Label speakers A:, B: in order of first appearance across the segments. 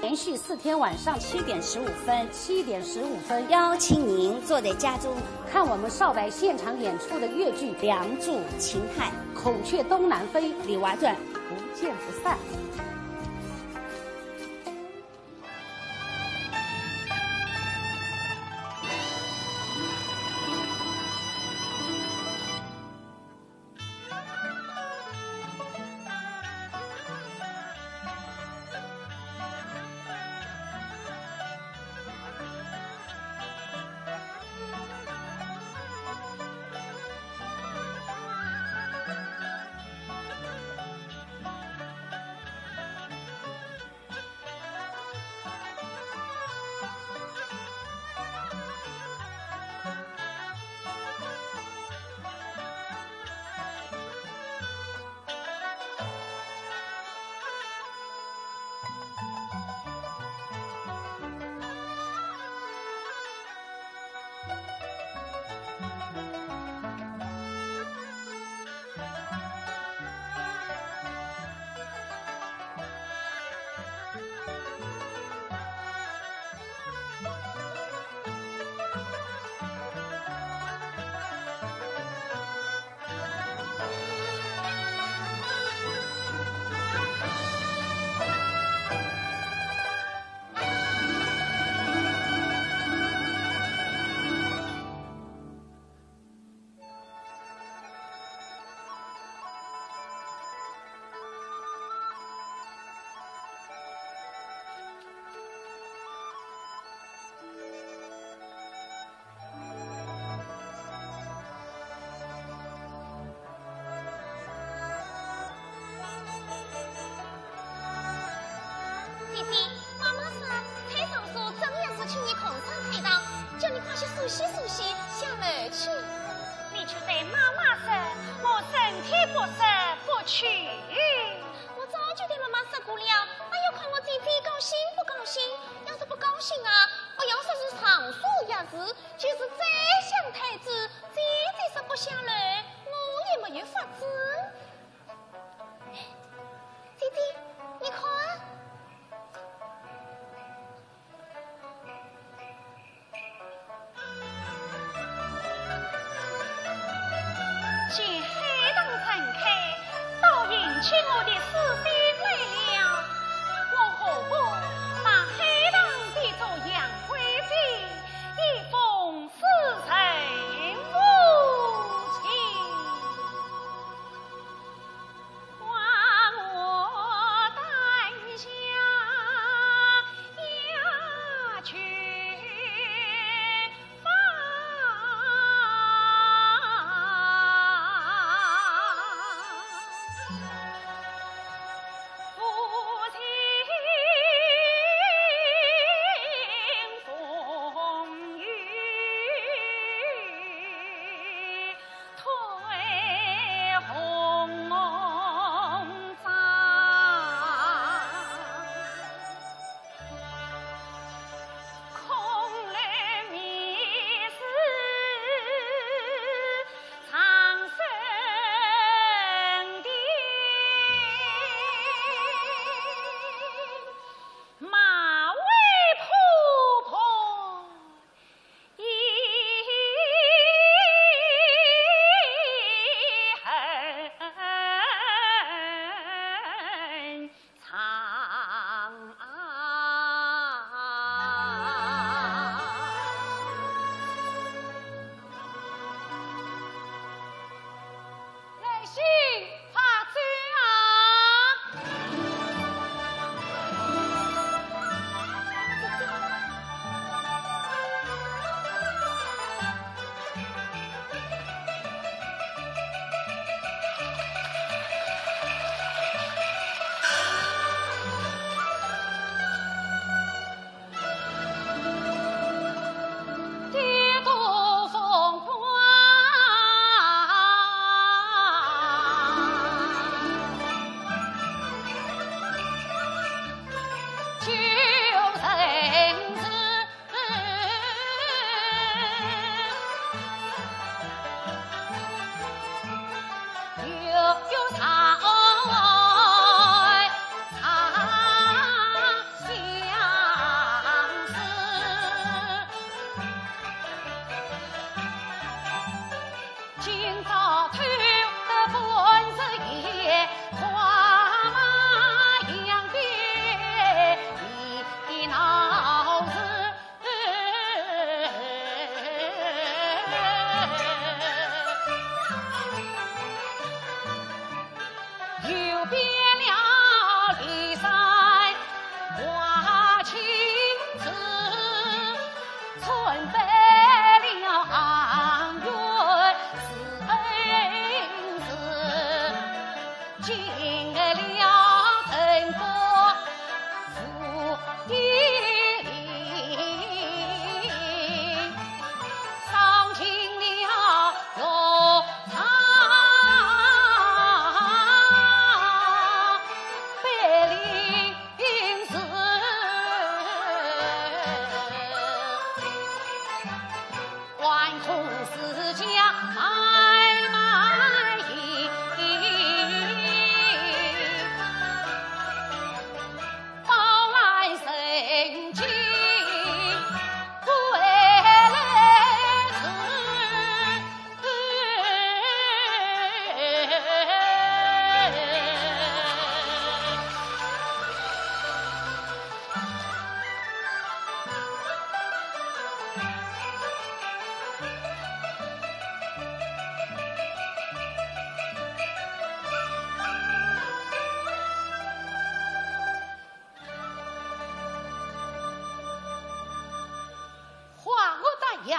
A: 连续4天晚上7点15分，
B: 邀请您坐在家中
A: 看我们少白现场演出的越剧《
B: 梁祝秦汉》
A: 孔雀东南飞》
B: 李娃传，
A: 不见不散。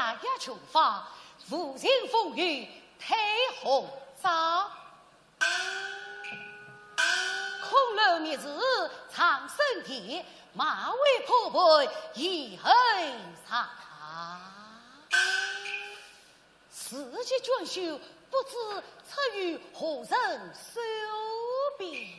C: 家一穷乏，无情风雨太红糟。空楼灭日长生殿，马嵬破败遗恨长卡。世界娟秀，不知出于何人手边？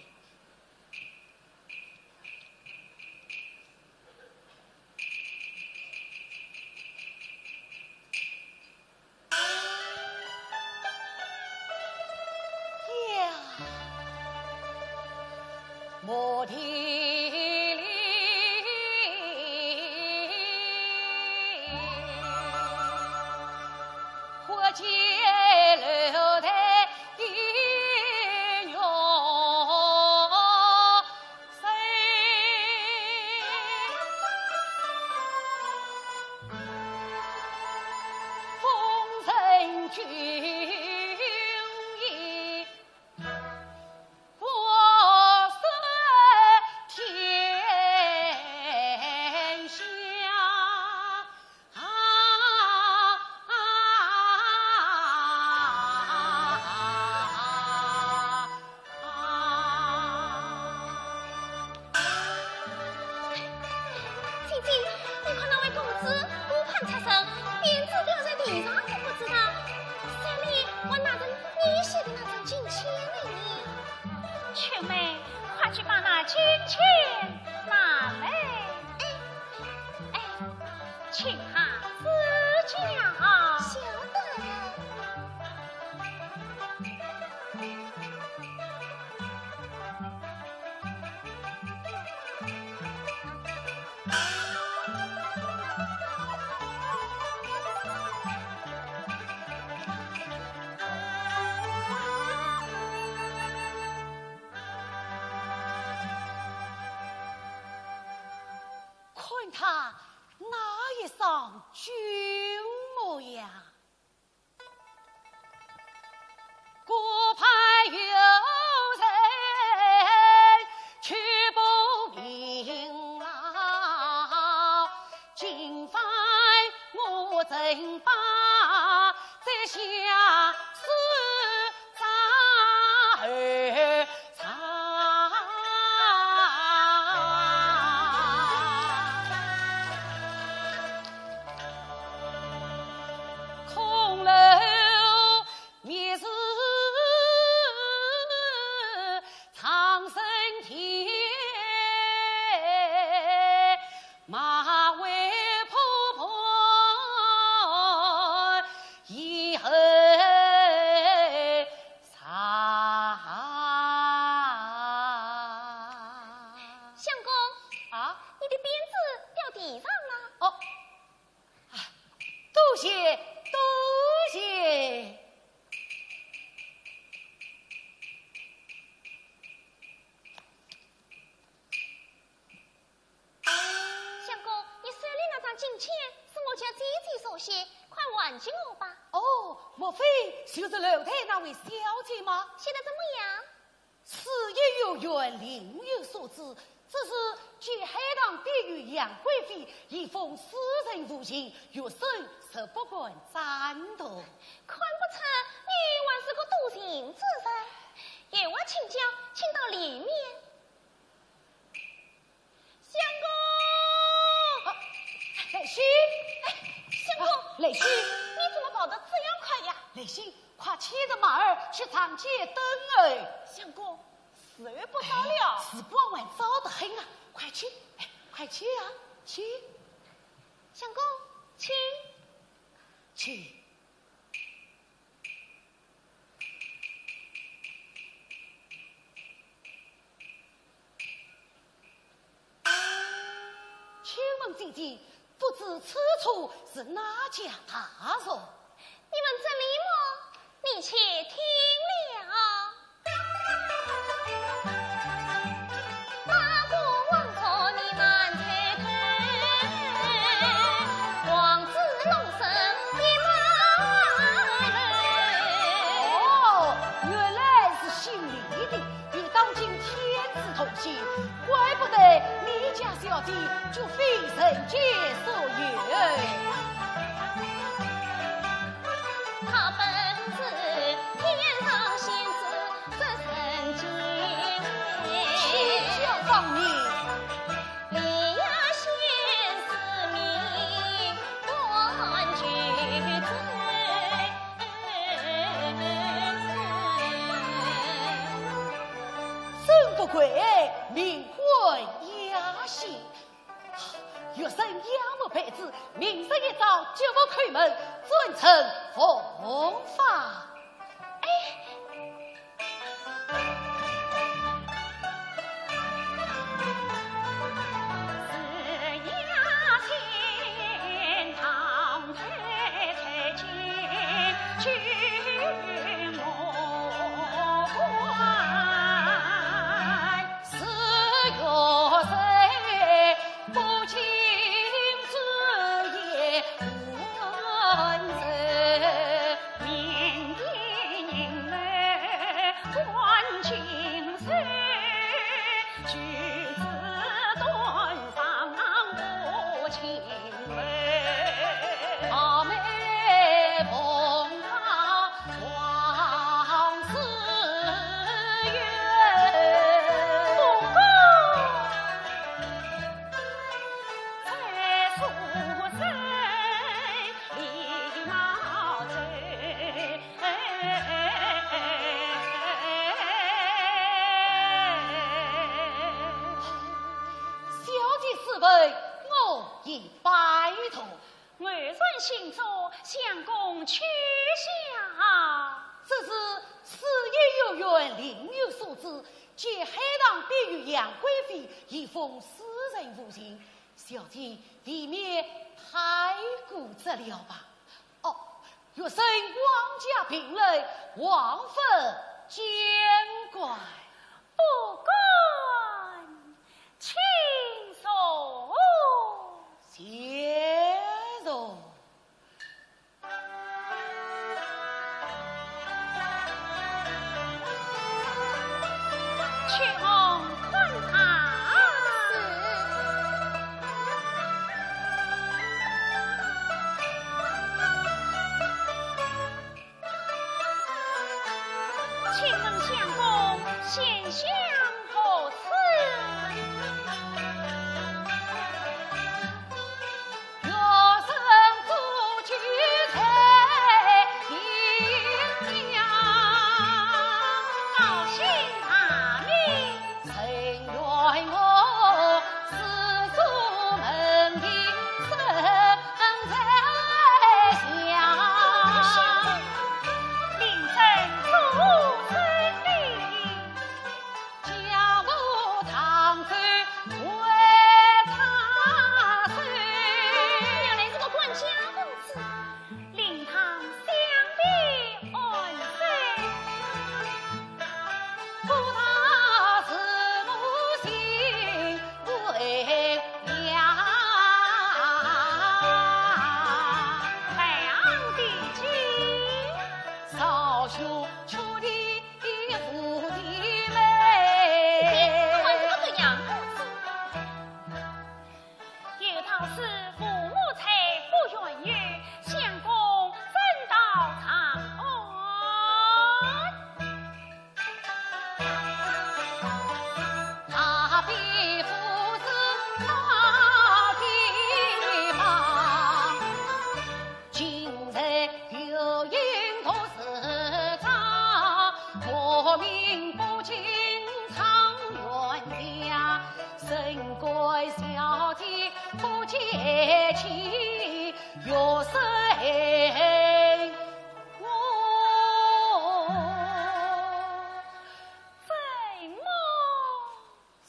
C: 摩天岭，火箭楼台一鸟飞，风尘君。他那一双君模样，国派有人去不平老，今番我正把在下是杂儿就是楼台那位小姐吗？
D: 写得怎么样？
C: 事业有缘，另有所指。只是据海棠比喻杨贵妃以奉私人无情，岳生实不敢赞同。
D: 看不出你还是个笃信之人。有我请教，请到里面。相公，
C: 雷旭，
D: 相公，
C: 雷旭，
D: 你怎么跑得这样快呀？
C: 雷旭，快骑着马儿去长街等儿。
D: 相公，时日不早了，
C: 时光还早得很啊！快去，快去啊！去，
D: 相公，去，
C: 去。请问姐姐，不知此处是哪家大人？
D: 你问这里么？你且听了。大国王朝你难拆开，王子龙生一马人。
C: 哦，原来是姓李的，与当今天子同姓，怪不得你家小姐就非人杰所有。喜。月生仰慕辈子，明日一早就我开门，尊称奉法。
D: 行走相公去下，
C: 这是事业有缘，另有所指。借海棠比喻杨贵妃，以奉私人无情，小姐未免太固执了吧？哦，若生王家平人，王愤见怪，
D: 不敢轻松
C: 接受。
D: 去红宽茶请问相公现相何事？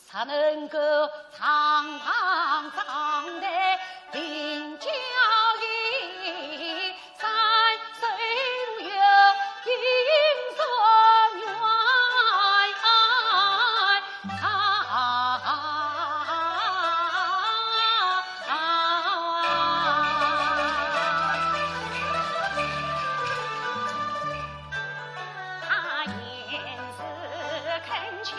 C: 才能够堂堂上台领教义，三生有英双缘
D: 他言是恳请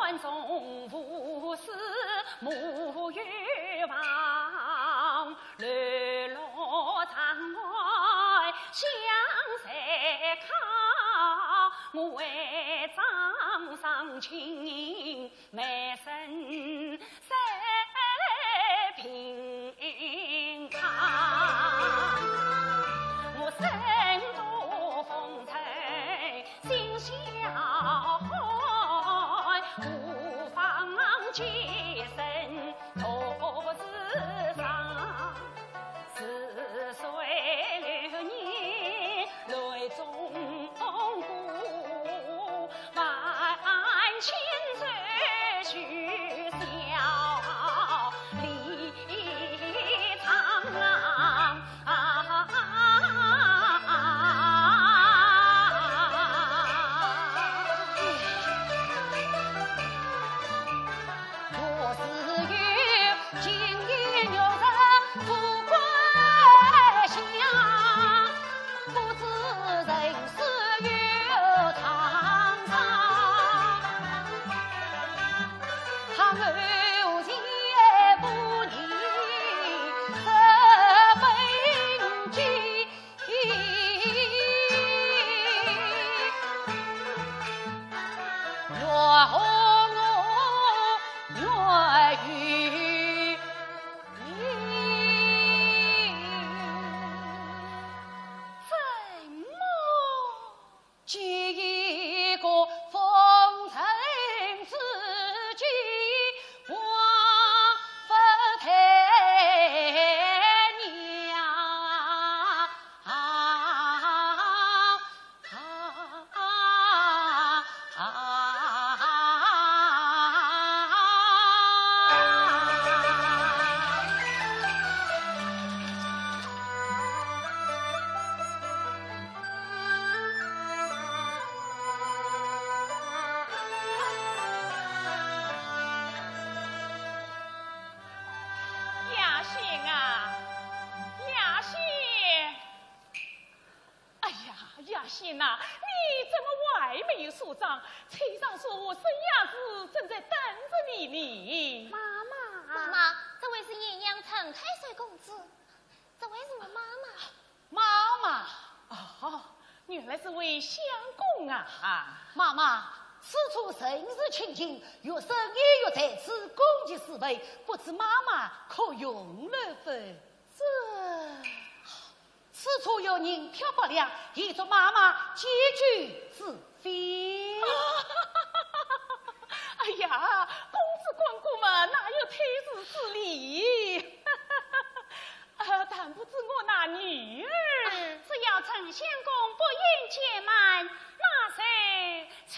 C: 关中无事沐浴房，绿萝帐外香谁靠？我为掌上情，美身谁平康？我身多风尘心小海，无妨洁身托世上。似水流年泪中顾，万千岁许笑离苍狼。我是有今夜有人富贵乡，不知人世有沧桑。倘有前不念这本经，若我愿与你，怎么结一个风尘知己，王夫太娘？亚信啊，亚信！哎呀，亚信呐，你怎么外没有说账？车上说孙伢子正在等着你呢。
D: 妈妈，这位是爷娘陈开水公子，这位是我妈妈。
C: 妈妈，哦，原来是位相公啊！妈妈，此处甚是清静，月生也有在此公祭侍卫，不知妈妈可用了否？此处有人漂泊粮，一祝妈妈结局自飞。哎呀，公子光顾嘛，哪有推辞之理？但不知我那女儿，
D: 只要陈相公不应且慢，那谁
C: 请。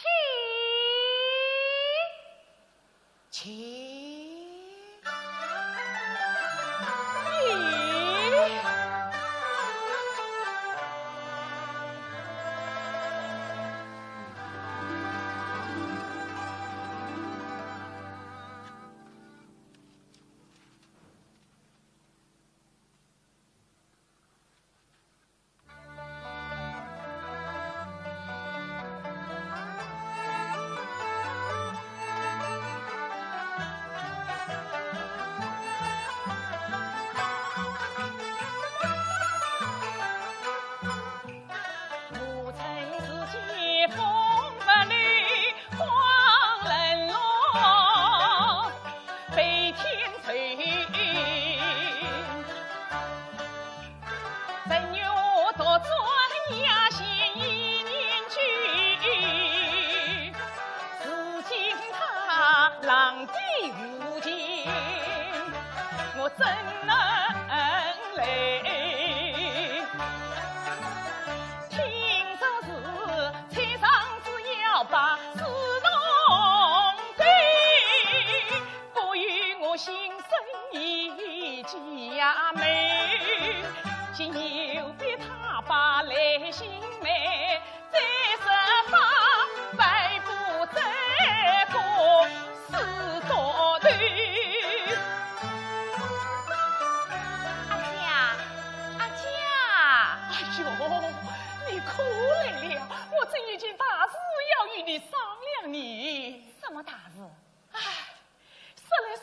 C: 浪迹无尽，我怎能来？听说是菜场子要把四弄对，不与我心生一家美，今有比他把来心美，再设法百步走过四道对。
D: 阿姐啊，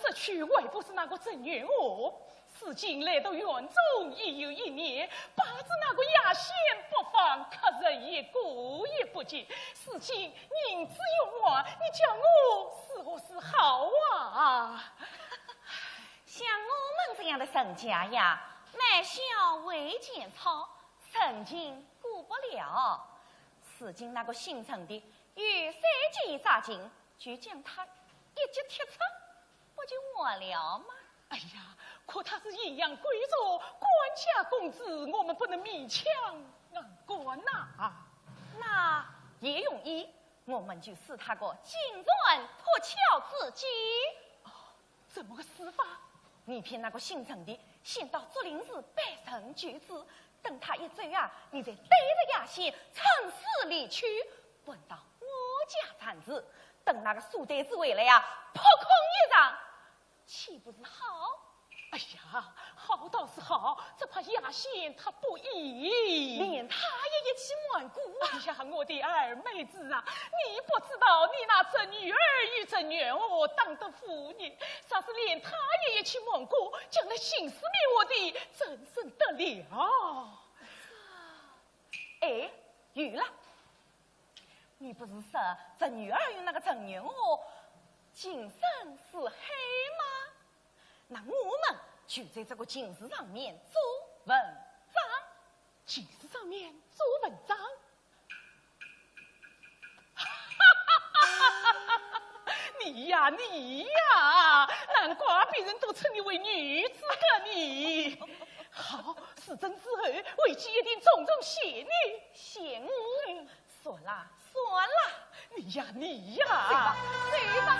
C: 失去为不是那个郑元娥。如今来到园中已有1年，把着那个牙仙不放，客人也过也不见。如今人之有我，你叫我是何是好啊？
D: 像我们这样的人家呀，买小未见草，曾经顾不了。如今那个姓陈的与3级扎进，就将他一击踢出，不就完了吗？
C: 哎呀，可他是阴阳贵族，官家公子，我们不能勉强难关呐。
D: 那也容易，我们就使他个金钏破巧自己。
C: 怎么个施法？
D: 你骗那个姓陈的，先到竹林寺摆成句子，等他一走啊，你再带着牙仙乘势离去，奔到我家产子，等那个书呆子回来呀，扑空一掌，岂不是好？
C: 哎呀，好倒是好，只怕牙仙他不依，
D: 连他也一起顽固啊！
C: 哎呀，我的二妹子啊，你不知道你那这女儿与这女儿当得妇女，啥是连他也一起顽固，将来心思灭我的真正得了。
D: 哎，有了，你不是说这女儿与那个郑元娥今生是黑吗？那我们就在这个金石上面做文章。
C: 金石上面做文章？你呀，难怪别人都称你为女子的你。好，事成之后，为妻一定重重谢你。
D: 谢我？算了算了，
C: 你呀，
D: 走吧。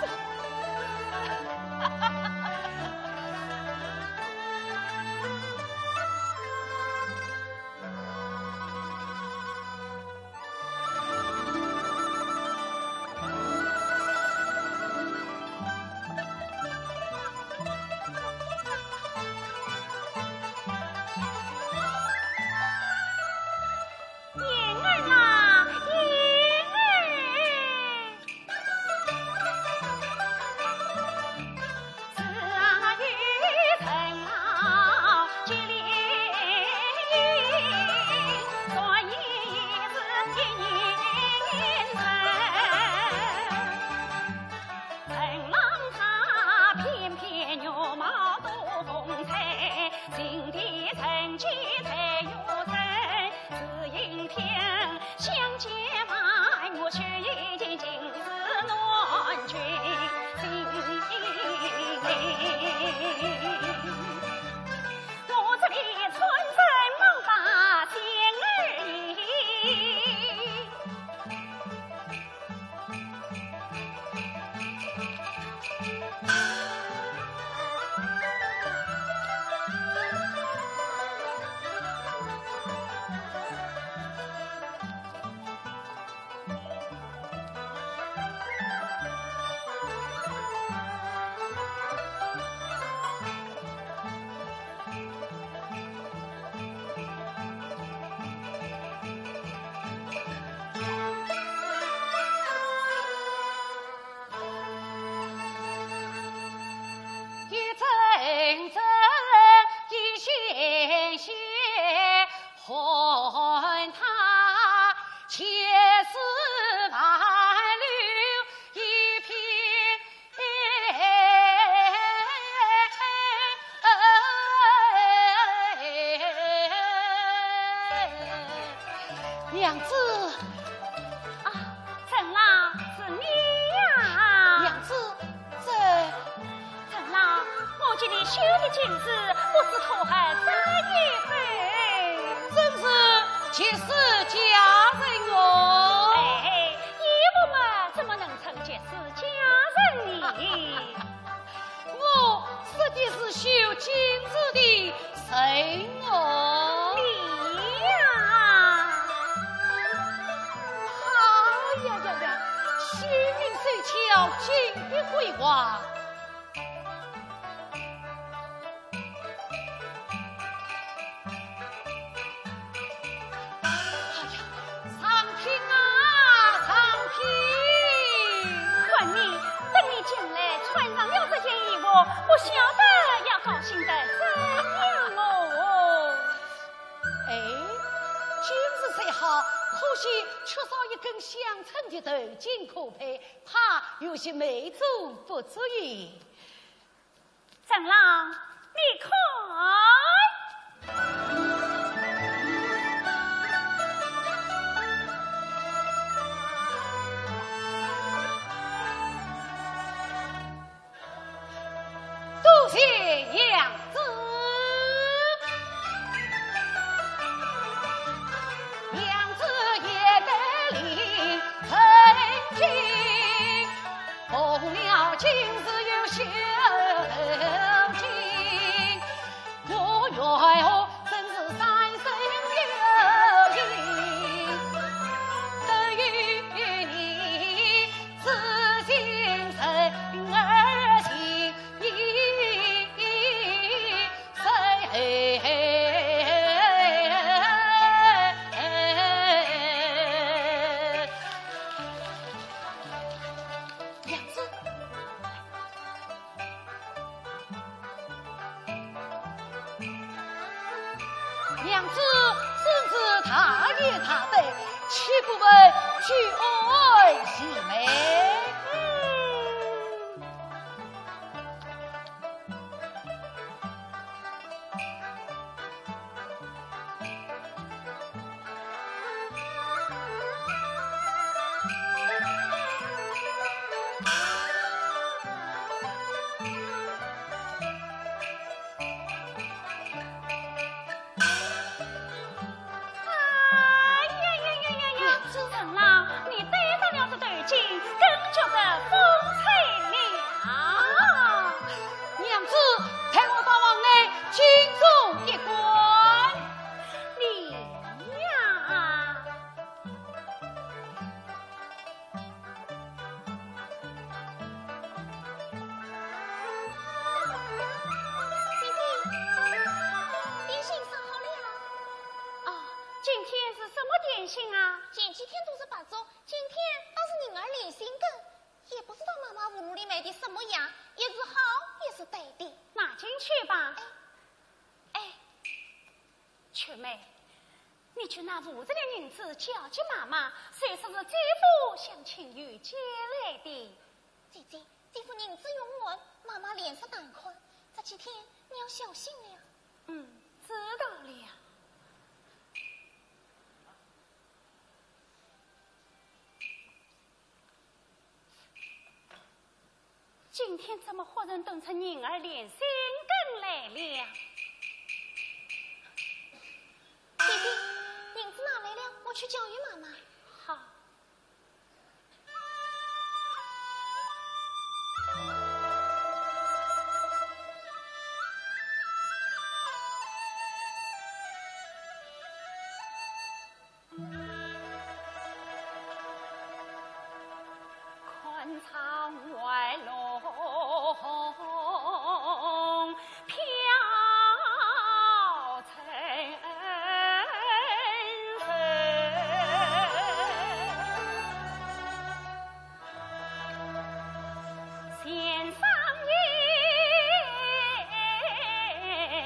C: 娘子
D: 啊，陈郎是你呀！
C: 娘子，
D: 陈郎，我见你绣的金子，不知可还在一份？
C: 真是妾室佳人哦！
D: 哎，依我们怎么能称妾室佳人呢？
C: 我实的是绣金子的神哦！小金的辉煌，哎呀，上品啊，上品！
D: 困你，等你进来，穿上了这件衣服，不晓得要高兴得怎样哦。
C: 哎，今日虽好，可惜缺少一根相称的头巾可配，怕有些美中不足矣。
D: 长郎，你快！
C: 多谢娘子，娘子也得领曾经奉了今日有袖头巾，我愿我真是三生有幸，得与你知心人儿情。娘子真是他言他对，岂不问举爱喜美？
E: 前几天都是白粥，今天倒是人儿连心梗，也不知道妈妈葫芦里买的什么样，也是好也是对的。
D: 拿进去吧。哎，雀妹，你去拿屋子的银子交给妈妈，虽说是姐夫相亲与接来的。
E: 姐姐，这副银子用完，妈妈脸色难看，这几天你要小心了。
D: 知道了。今天怎么忽然冻成人儿连心梗来了？
E: 姐姐，银子拿来了，我去教育妈妈。
D: 好。宽敞外龙飘尘生，弦上也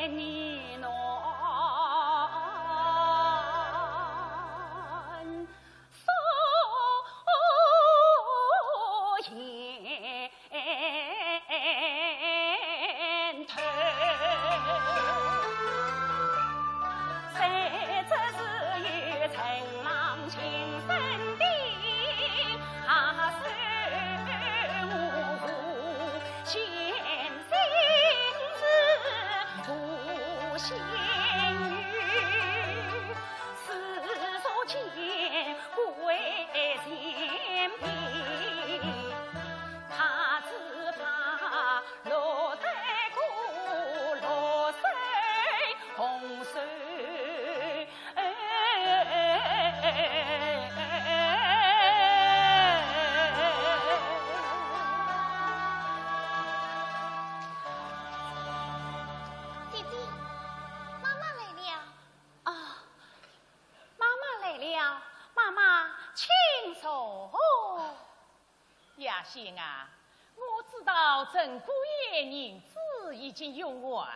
D: 呢喃。
C: 雅兴啊，我知道郑姑银子已经用完，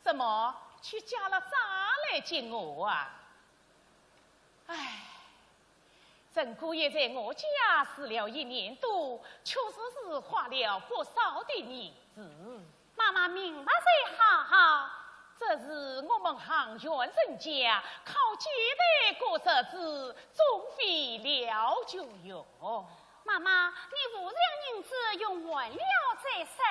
C: 怎么却加了啥来见我啊？唉，郑姑爷在我家住了1年多，确实是花了不少的银子。
A: 妈妈明白才好。
C: 这是我们行员人家靠接待过日子，总费了就有。
A: 妈妈，你不让银子用完了再说。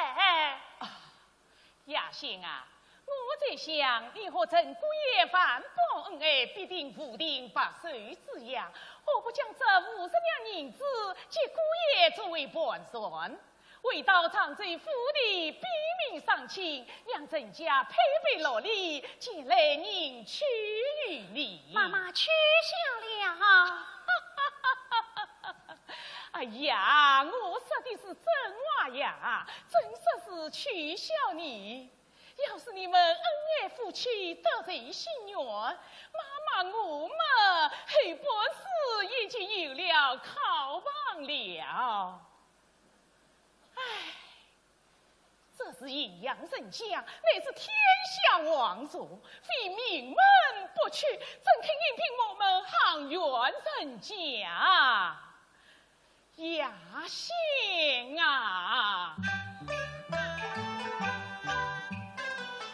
C: 亚仙啊，我在想，你和郑姑爷万般恩爱，必定无定白首之样，何不将这50两银子借姑爷作为盘算？为到常州府的逼命上亲，让郑家配备落礼，借来迎娶于你。
A: 妈妈取消了。
C: 哎呀，我说的是真话呀，真说是取笑你。要是你们恩爱夫妻得罪心愿，妈妈我们还不是已经有了靠傍了？唉，这是阴阳人家，乃是天下王族，非名门不取，怎肯应聘我们行员人家？亚仙啊，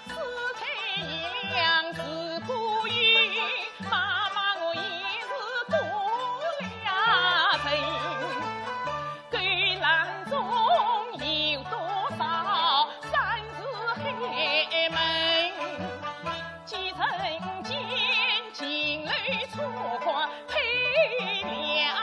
C: 此才一两自古语，妈妈我已是多了情，给郎中有多少山是黑门，几曾见金缕错过配了。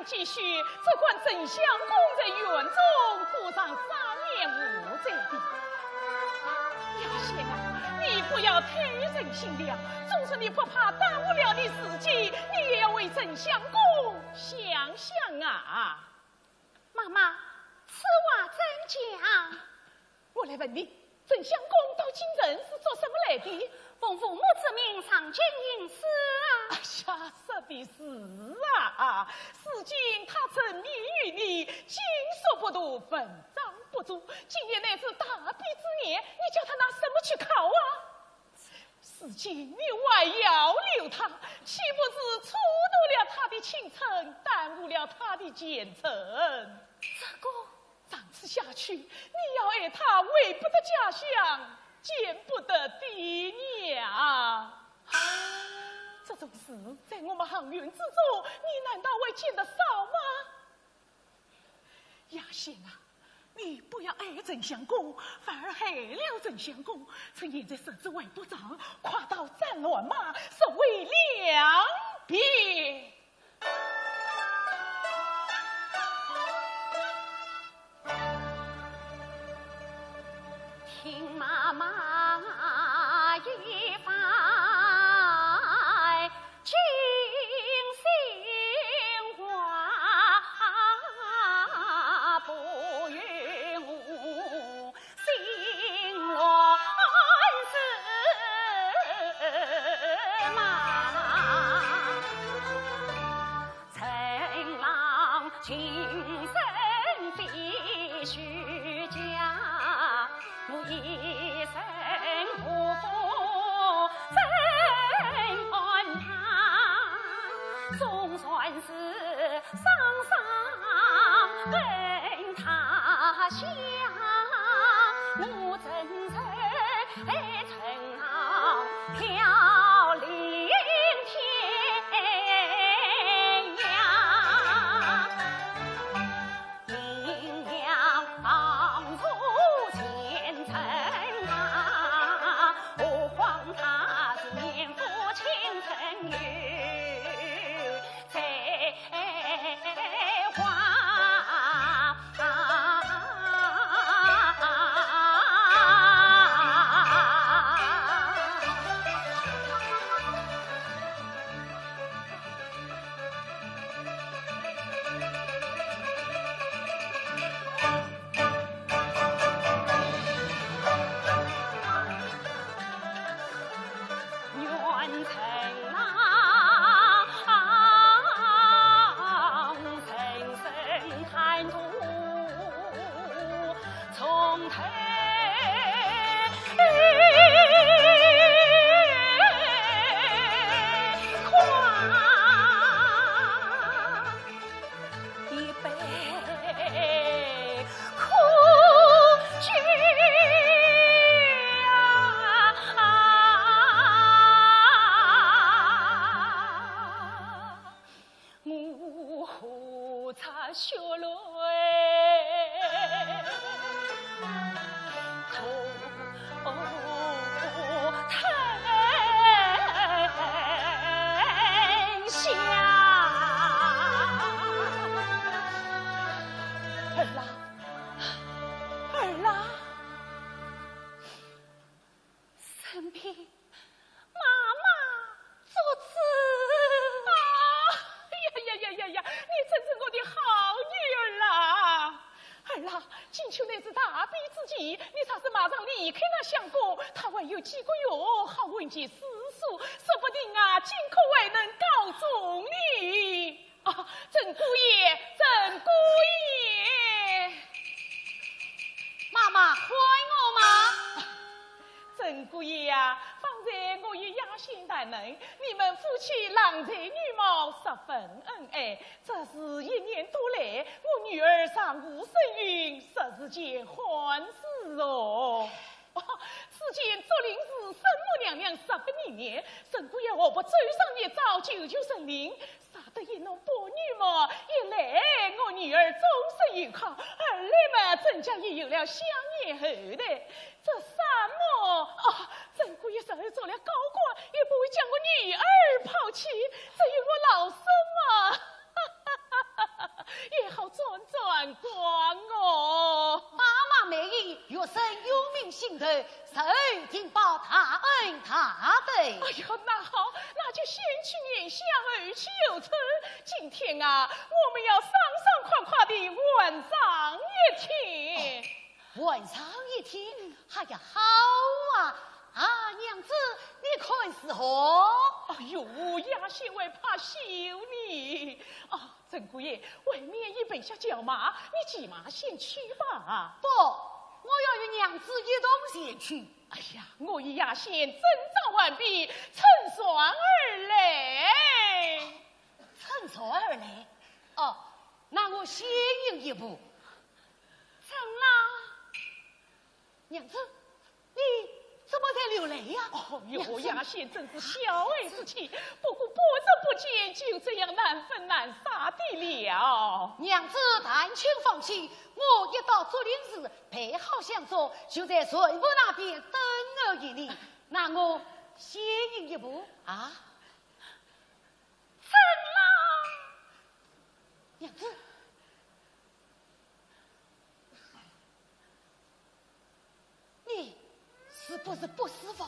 C: 继续，这管郑相公在院中过上3年无罪的。亚仙啊，你不要太任性了，纵使你不怕耽误了你自己，你也要为郑相公想想啊。
A: 妈妈，此话怎讲？
C: 我来问你，郑相公到京城是做什么来的？
A: 奉父母之命上京应试啊！
C: 哎呀，说的是啊，如今他沉迷于你，经说不读，文章不足，今年乃是大比之年，你叫他拿什么去考啊？如今你还要留他，岂不是蹉跎了他的青春，耽误了他的前程？
A: 这个
C: 长此下去，你要爱他回不得家乡，见不得爹娘。这种事在我们行院之中，你难道会见得少吗？亚仙啊，你不要爱郑相公，反而害了郑相公。趁现在设置外部长，跨到战乱马，是为两别。
A: 听妈妈一番精心话，不与我心乱是马，陈郎情深必须讲。我一生不负真安他，总算是双双跟他乡。我真诚爱陈郎
C: 就在水府那边等我一里，那我先行一步啊！
A: 怎啦？
C: 娘子，你是不是不舒服？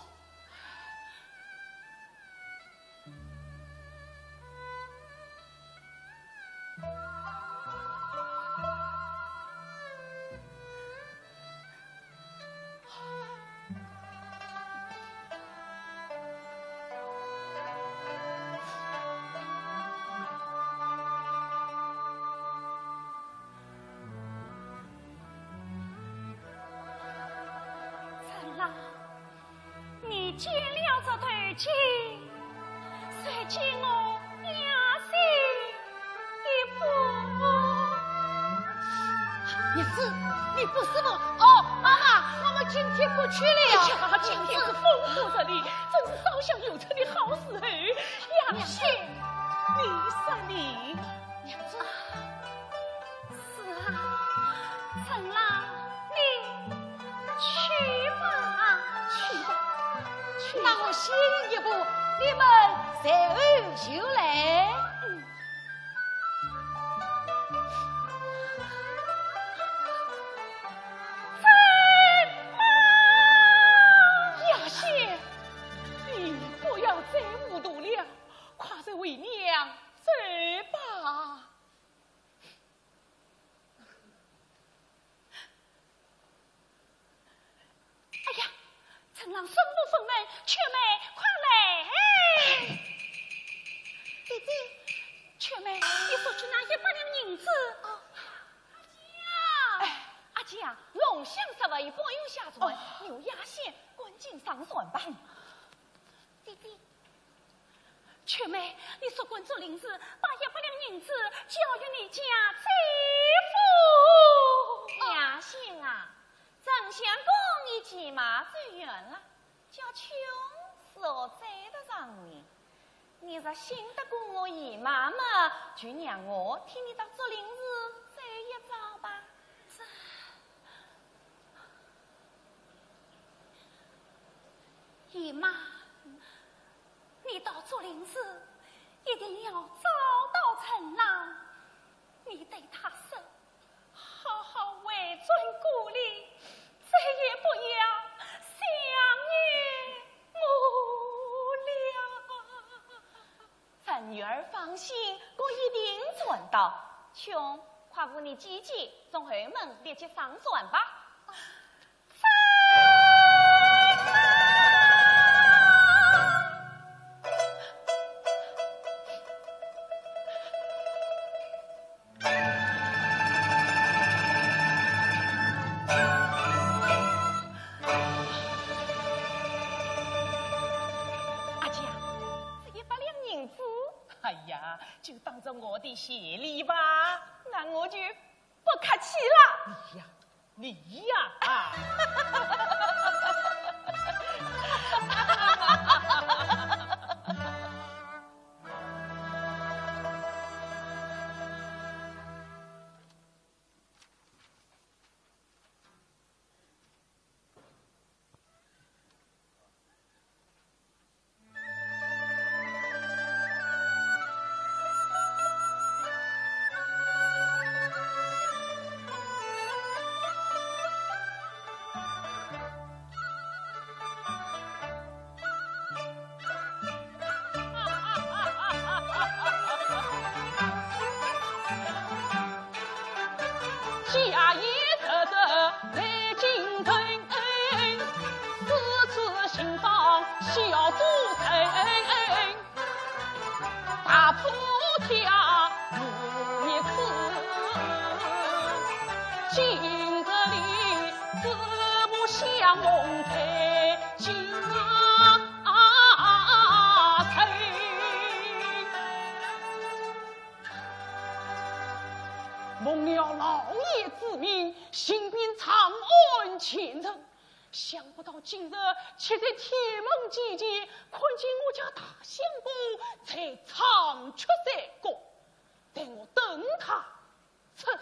A: 你见了这对情，谁见我压心一步？
C: 娘子，你不是我哦，妈妈。我们今天不去了。
A: 哎呀，今天是风和日丽，真是烧香有成的好时候。杨仙，你说你，
C: 娘子，
A: 是啊，陈郎，你去吧，去吧，去吧。
C: 那我先一步，你们随后就来。
A: 为娘走吧。哎呀，陈郎生不逢人，雀妹快来！
E: 姐姐，
A: 雀妹，你说去拿100两银子。
E: 哦，
D: 阿姐啊，龙香10位保佑下船，牛压线赶紧上船吧。
E: 姐姐。
A: 雀妹，你说滚做临时，把100两银子交予你家姐夫。
D: 娘亲啊，郑相公已骑马走远了，叫穷所追得上你。你若信得过我姨妈嘛，就让我替你到竹林寺走一遭吧。
A: 姨妈，你到竹林寺一定要找到陈郎，你对他说，好好为尊鼓励，再也不要想念我了。
D: 陈女儿放心，我一定做到。穷，快扶你姐姐从后门立即上船吧。
A: 就当着我的谢礼吧，
D: 那我就不客气了。
A: 你呀，家业特得来京城，私自行房小主人，大夫家无一次，今日里子母相蒙陪金蒙了老爷之命，行遍长安前程，想不到今日却在天门之间看见我家大相公才长出三国，待我等他出来。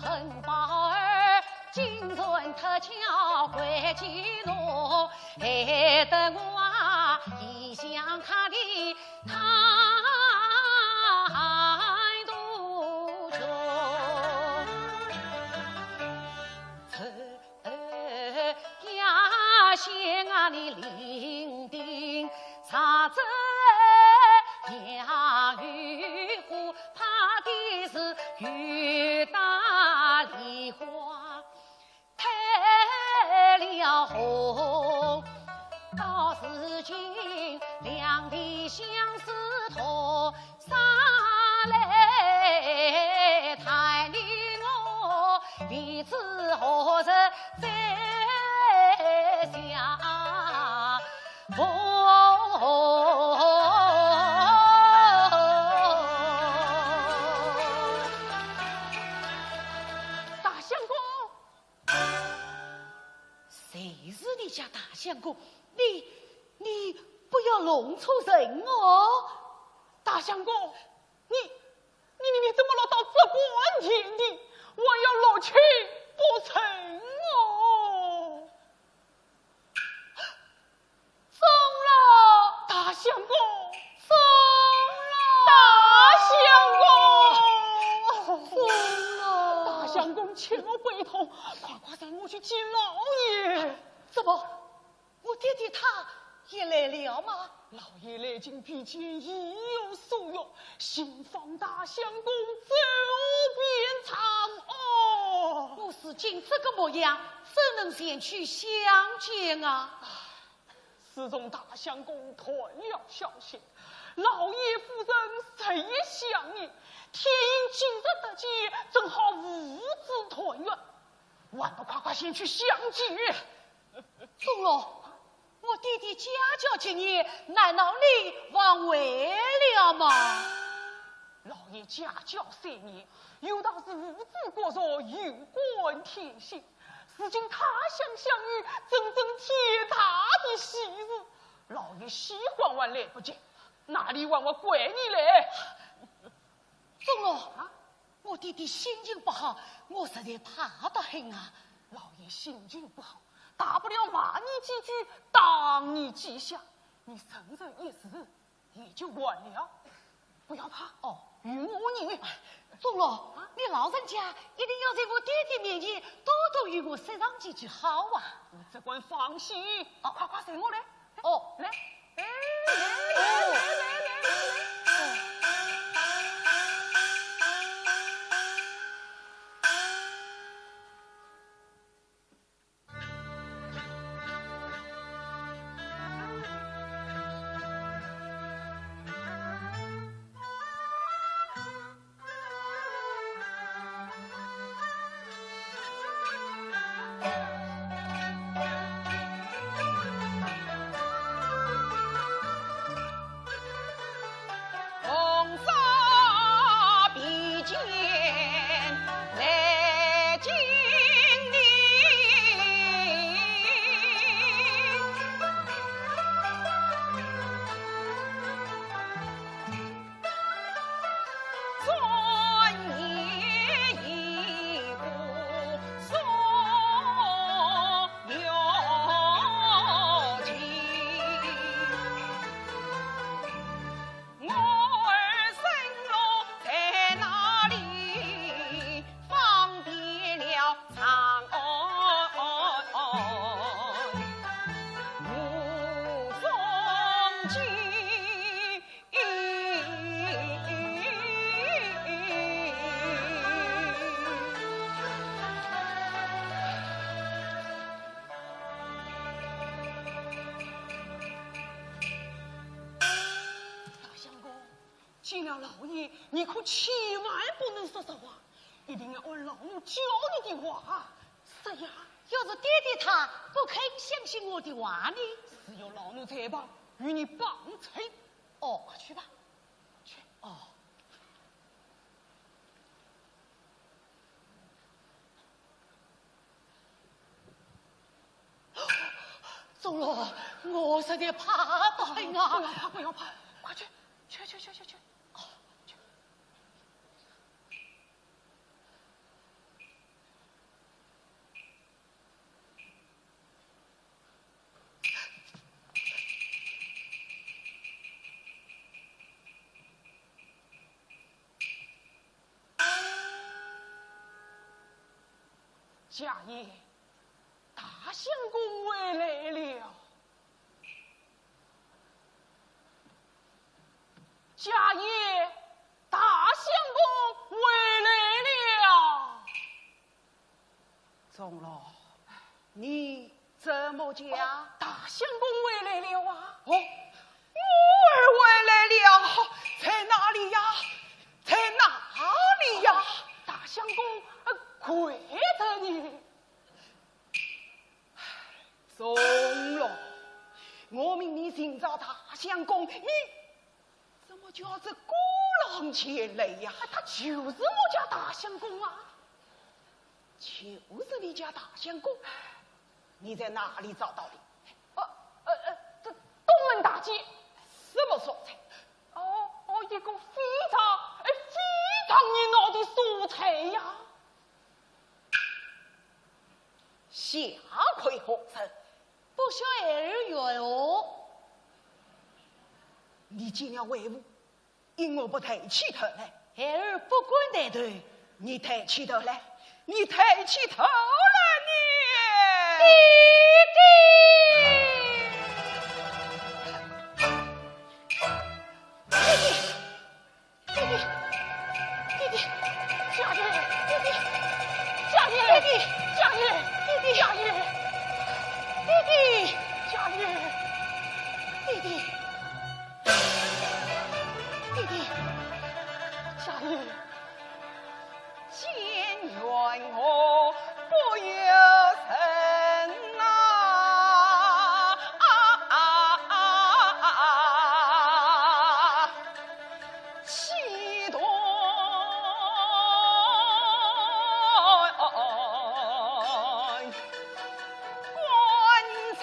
C: 恨宝儿金樽特巧归几诺，害得我啊异想他的太多穷。家乡啊你伶仃啥子养育虎，怕的是雨打梨花开了红，到如今两地相思痛，杀来抬你我彼此何日再相逢？家大相公，你不要弄错人哦！
A: 大相公，你怎么落到这官田地？我要落去不成哦！
C: 送了，
A: 大相公，
C: 送了，
A: 大相公，
C: 送了，
A: 大相公，请我背痛，快带我去见老爷。
C: 怎么，我爹爹他也来了吗？
A: 老爷来京比肩，意有所愿，新访大相公走遍长安。
C: 我如今这个模样，怎能前去相见啊？
A: 自从大相公退了消息，老爷夫人谁也想念，天因今日得见，正好父子团圆，还不快先去相见？
C: 宋罗，我弟弟家教敬业，难道你忘为了吗？
A: 老爷家教3年，有道是无子过弱，有官天幸。如今他乡相遇，真正天大的喜事。老爷喜欢还来不及，哪里还我怪你嘞？
C: 宋罗，我弟弟心情不好，我实在怕得很啊。
A: 老爷心情不好，大不了骂你几句，当你记下，你承认一时，也就完了。不要怕哦，与我你。
C: 宋罗，你老人家一定要在我爹爹面前多多与我说上几句好话。
A: 你只管放心，快随我来。
C: 哦，
A: 来，见了老爷，你可千万不能说实话，一定要按老奴教你的话。是呀，
C: 要是爹爹他不肯相信我的话呢？
A: 只有老奴在旁与你帮衬。
C: 哦，
A: 快去吧，去。
C: 哦。宋罗，我实在怕得很啊！
A: 不要怕，不要怕，快去，去。家爷，大相公回来了。家爷，大相公回来了。
F: 钟老，你怎么讲？
A: 大相公回来了啊！
F: 哦，我儿回来了，在哪里呀？在哪里呀？
A: 大相公跪着你。
F: 钟老，我命你寻找大相公，你怎么叫这孤狼前来呀？
A: 他就是我家大相公啊！
F: 就是你家大相公，你在哪里找到的？
A: 这东门大街。
F: 什么素材？
A: 一个非常热闹的蔬菜呀！
F: 下魁何成？
C: 不晓儿缘哦。
F: 你进了为伍，因我不抬起头来。
C: 儿不管那头，
F: 你抬起头来，你抬起头来，你
A: 家爷，家爷，家爷，家爷，家爷，家爷，
F: 见怨我不由神呐！气断官场。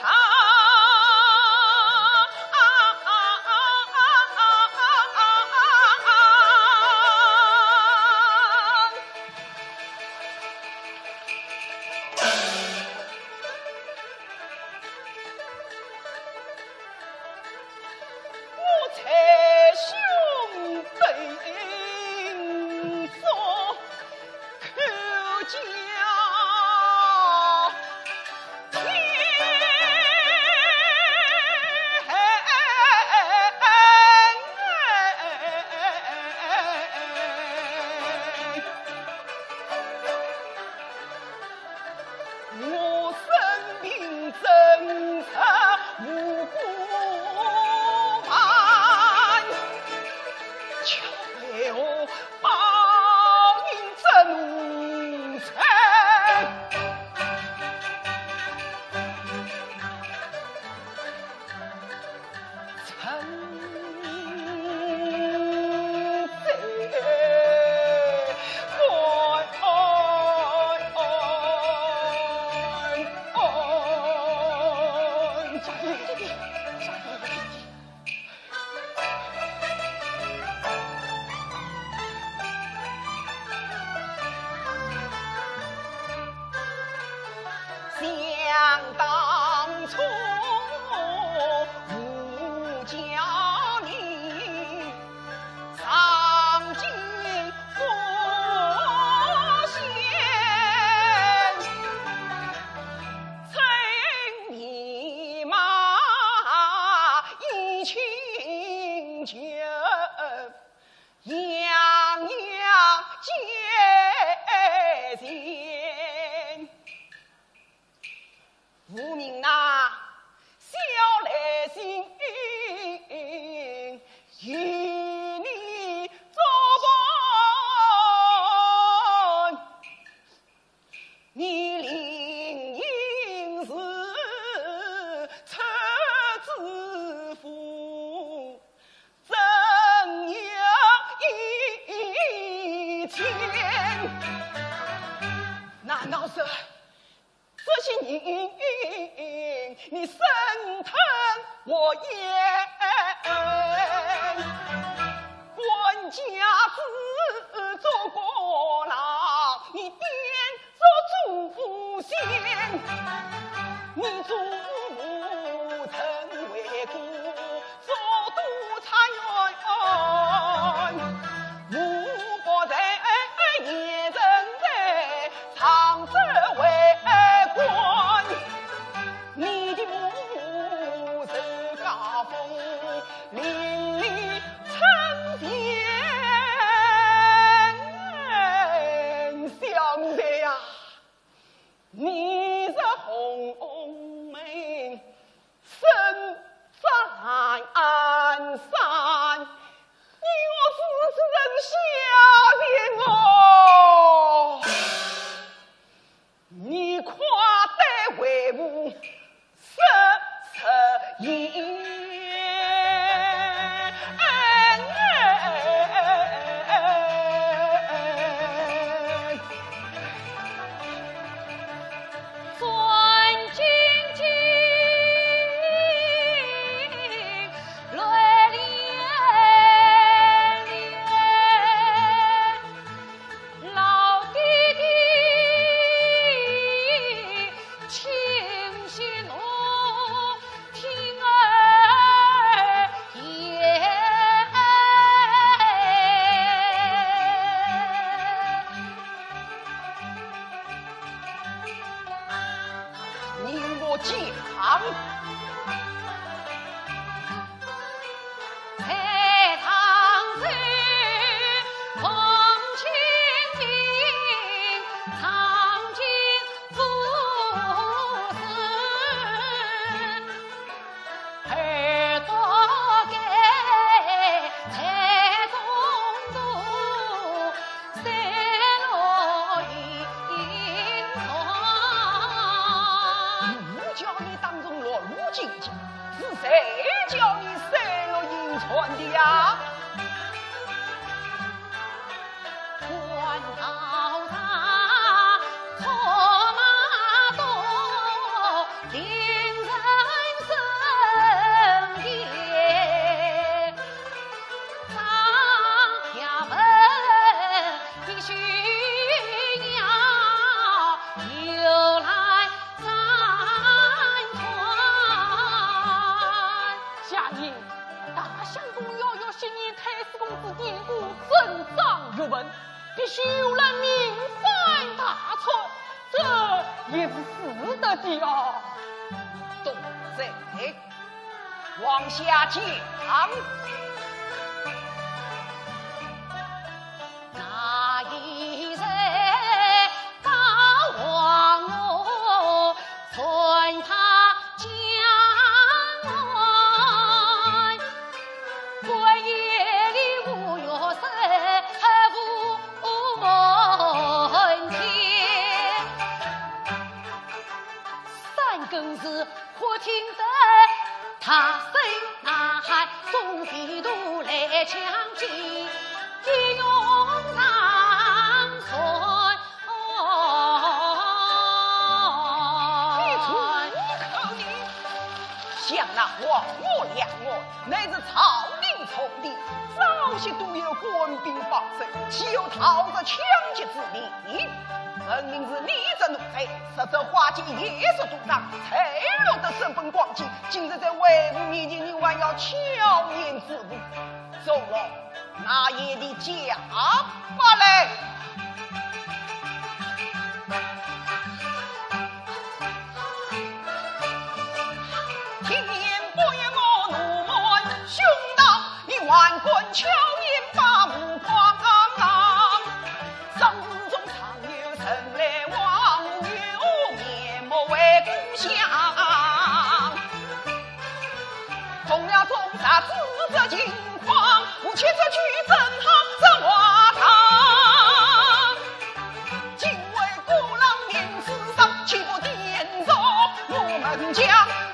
F: 我才兄本作口交我生命真诚无辜犯，却为我报应这奴才。想当初吾教你上京赴县，趁你马一群酒，样样皆见。无名呐，小来心，与你作伴。你领应是车子夫，真有一天。难道是这些年你生疼我言，官家子做过郎，你爹做主父先，你祖母曾为官做督察员，吴国人也曾在长沙为你是红梅身在鞍山，你我父子人下边哦，你夸得为母色言。
A: 必须有人明反大错，这也是死得的啊！
F: 都在往下讲。
C: 那一日高望我存他江外，关夜里五月生无门前，三更时忽听得他声呐喊，众匪徒来抢劫，一拥上船。
F: 像那王我两我，乃是朝廷从的，早些都有官兵防守，岂有逃着抢劫之理？分明是你这奴才，实则花尽夜色赌场，才落得身份光景。今日在为母面前，你还要巧言自误，走了那夜的假法来。万贯巧言把目光，生中常有生来往，有面目为故乡。中了中杀自这情况，我却这去正好这华堂。今为孤郎面子上，岂不颠着我们将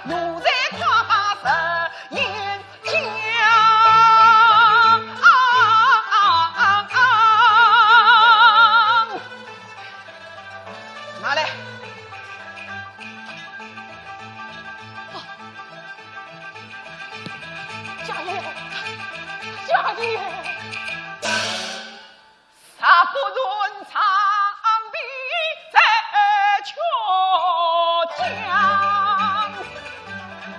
F: 奴才夸把神言讲。杀不论长臂在却将，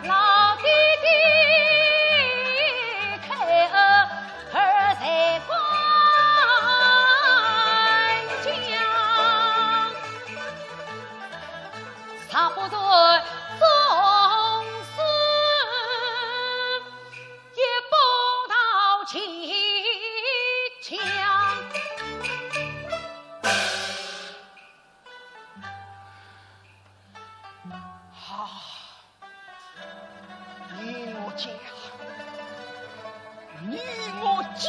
C: 老弟弟开儿在关江，
F: 你我讲，你我讲。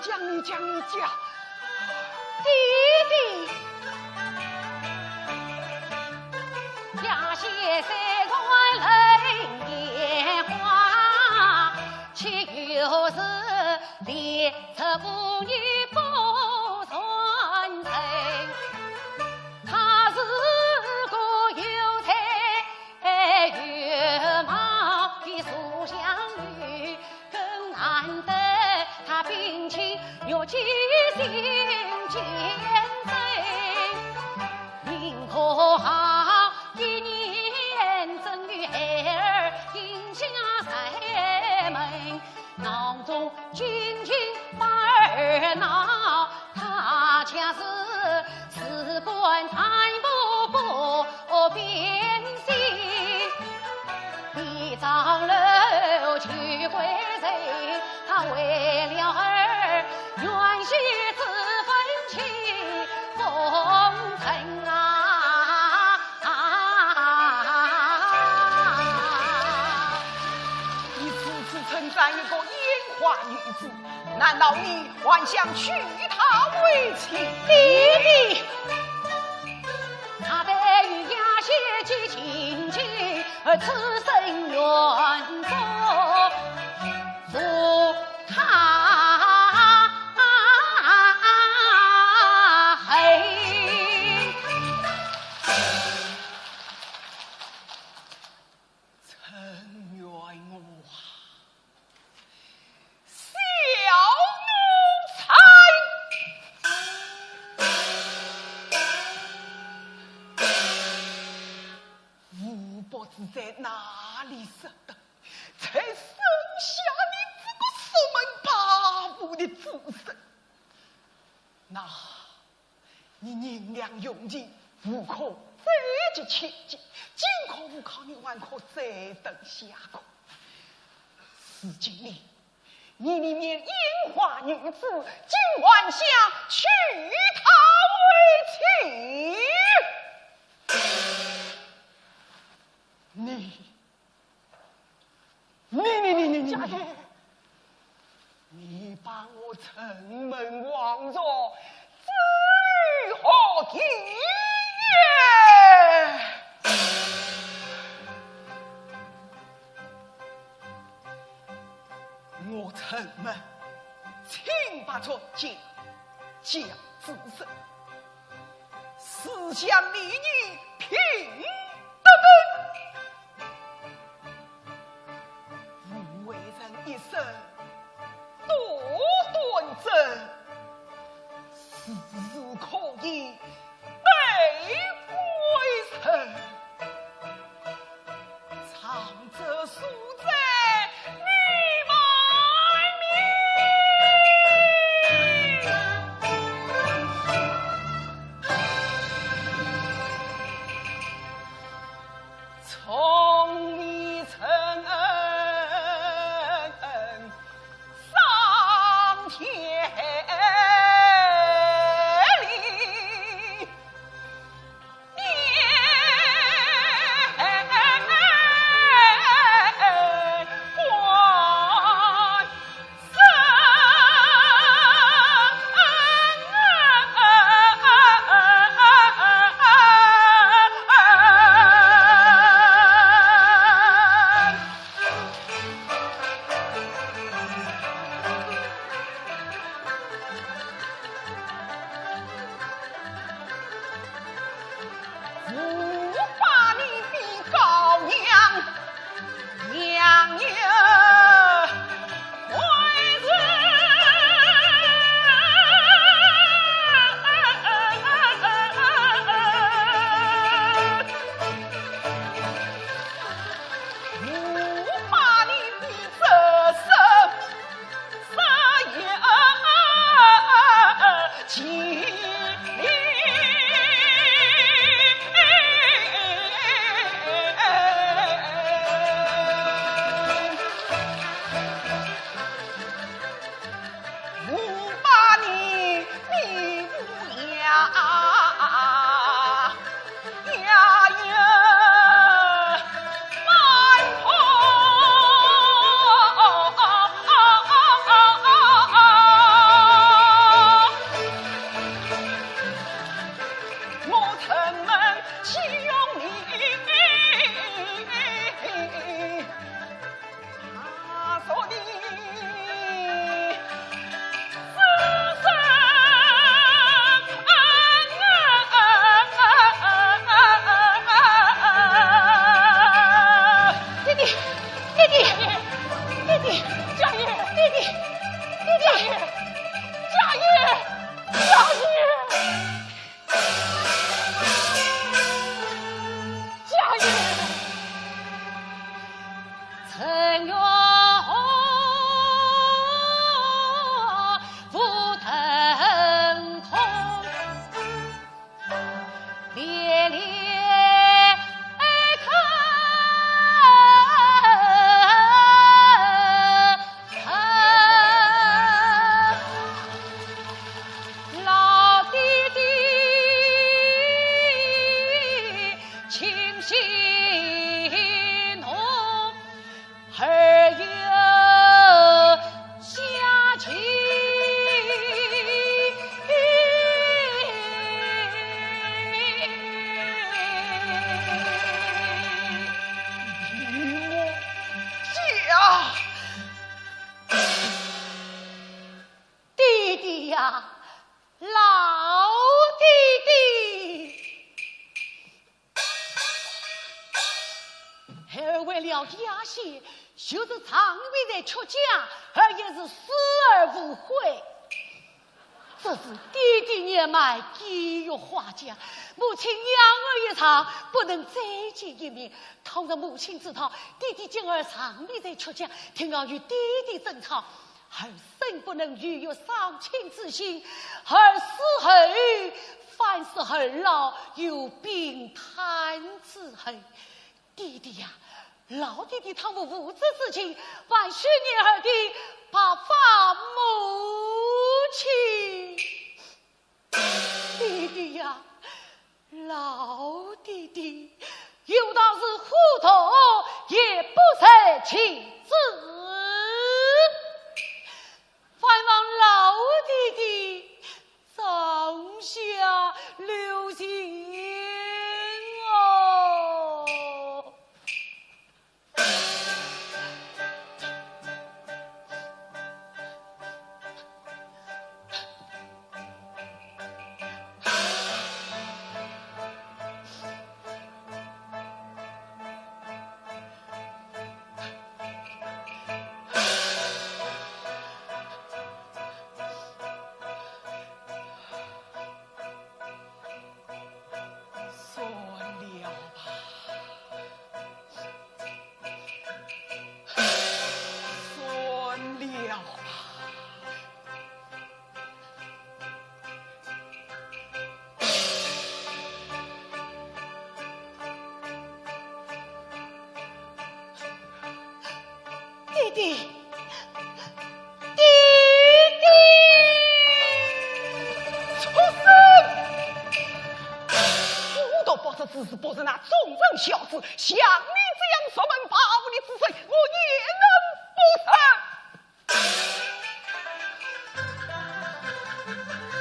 F: 你讲，
C: 弟弟，下些三块冷烟花，岂有是列车妇女不传承？他是个有才有貌的书香女，更难得他病情有气性坚贞，宁可好一年正与孩儿定下塞门，囊中君君把儿闹，他恰是事关贪腐不变心，一丈楼去归谁？他为了儿愿许这份情奉承啊！
F: 你此次称赞一个烟花女子，难道你还想娶她为妻？
C: 弟弟，他得与亚些结亲亲，而此生愿做夫他。
F: 在哪里生的，才生下你这个四门八户的子孙？那，你宁良用尽，无可再及千金；今可无靠你，还可再等下课。是今里，你里面烟花女子，今晚想娶她为妻。你把我城门望着，至于何地也？我城门请把这家自身，思想理你平等。为人一生多端正，时时可以被归程，长者书在你满面，从一层上天。
C: 弟呀，老弟弟，儿为了压血，就是长臂在出家，儿也是死而无悔。这是弟弟年迈，肌肉化家，母亲养儿一场，不能再见一面。倘若母亲知道弟弟今儿长臂在出家，听儿与弟弟争吵，儿生不能逾越丧亲之心。儿死后，凡是儿老有病瘫之恨。弟弟呀，老弟弟倘若无知之情，万许你儿的把发母亲。弟弟呀，老弟弟，有道是糊涂也不成其子，盼望老弟弟上下留心哦。弟弟，弟弟，
F: 畜生！我都不知只是不是那忠贞小子，像你这样说门把武的子孙，我也能不成。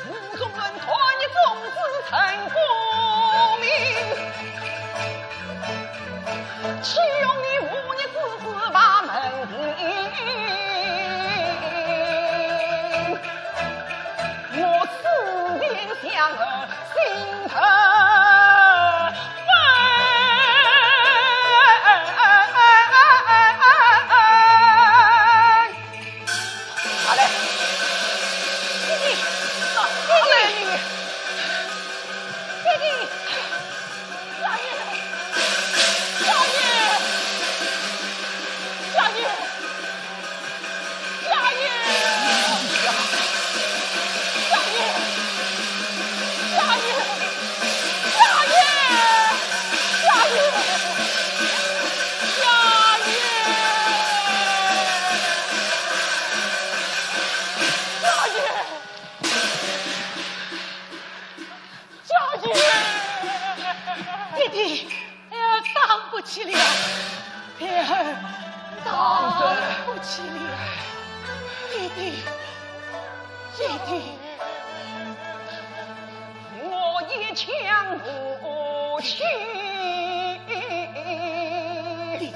F: 府中人托你种子成功名，岂用你忤逆之子把门庭？我思念相儿心疼。
C: 弟弟，儿当不起了，儿当不起了，弟弟，弟弟，
F: 我也抢不起，
C: 弟弟。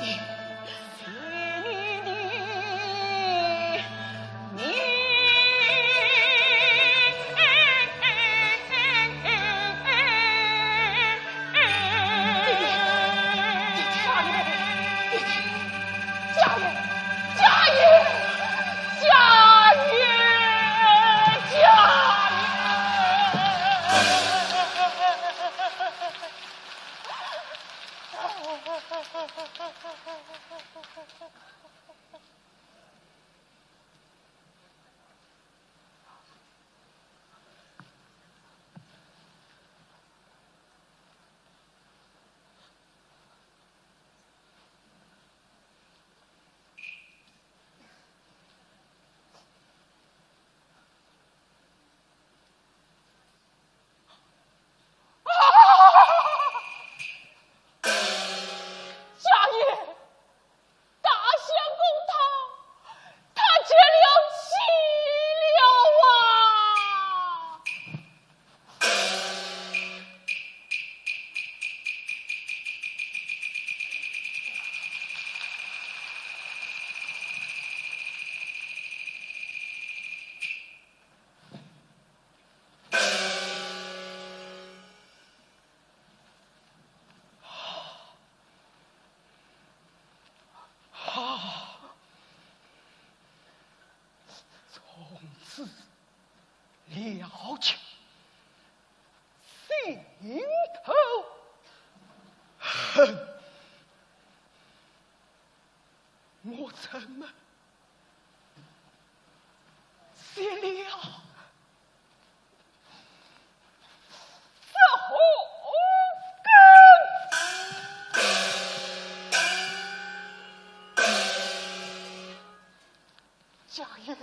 F: 了情，心头恨。我怎么写了这祸根？家爷，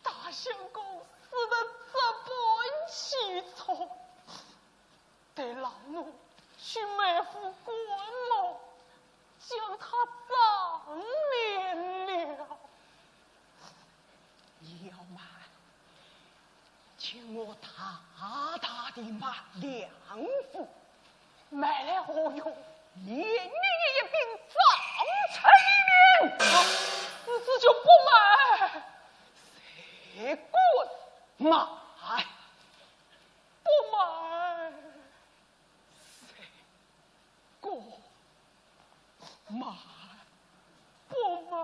F: 大相公死得这般凄怆，得老奴去埋伏关某，将他葬免了。要瞒，请我大大的买两副，买来何用？连你一并葬成一面。此次就不买，谁滚买？不买，谁滚买？不买。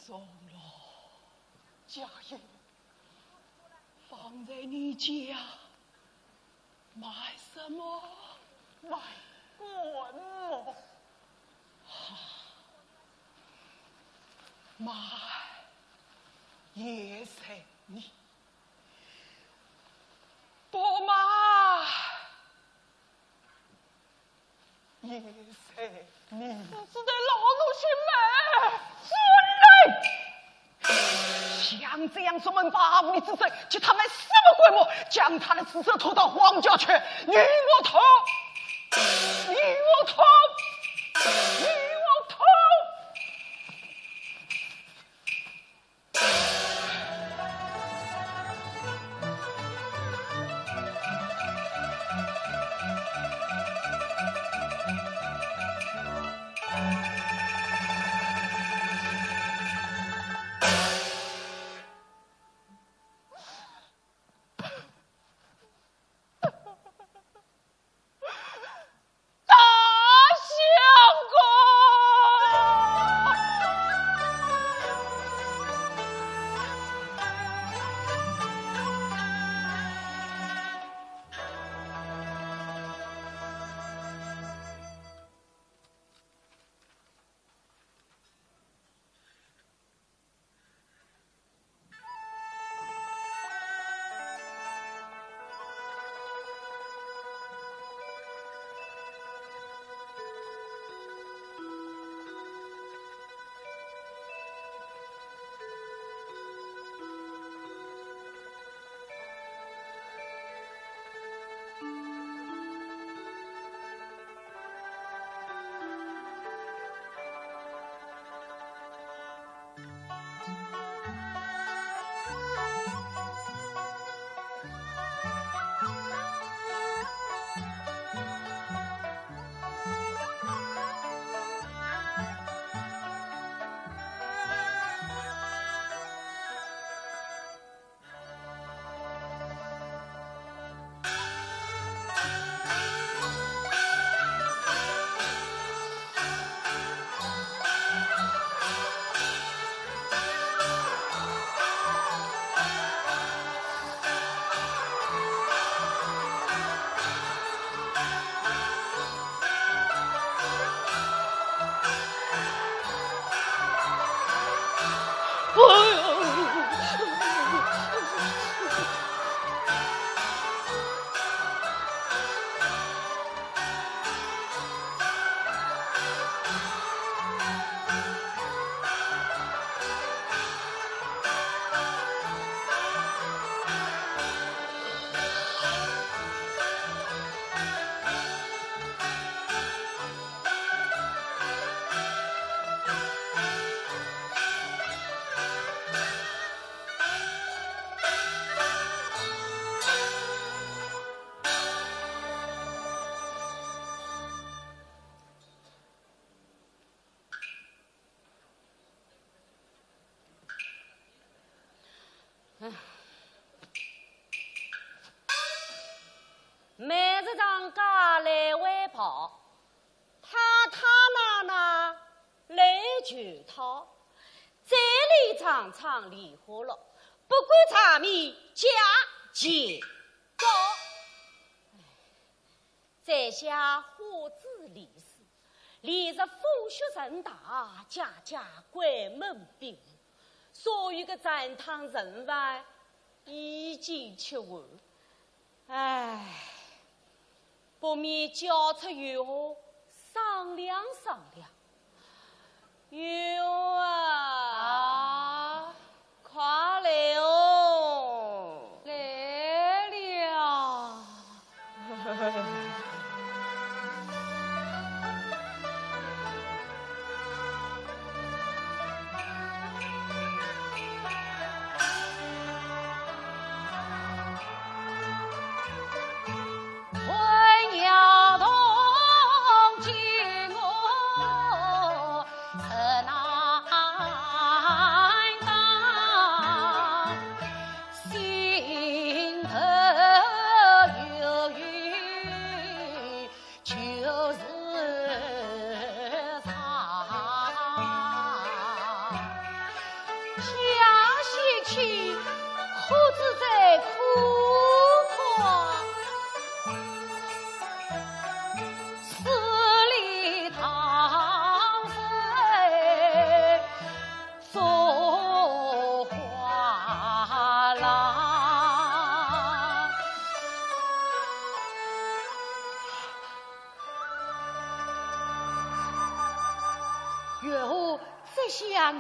F: 中了，家业放在你家，买什么？买棺木。买也随你，不买也随你。只得老奴去买。孙人，像这样说门把武的之贼，叫他买什么鬼木，将他的死色投到黄家去？你我投，你我投，你我投。大
C: 每日上家来回跑，他那来全套，这里常常梨花落，不管场面价钱高。在下花子李氏，历日风雪人大，家家关门闭户，所有的展堂人员已经吃完。唉，不免交出月下商量商量。月啊，快来哦！来了。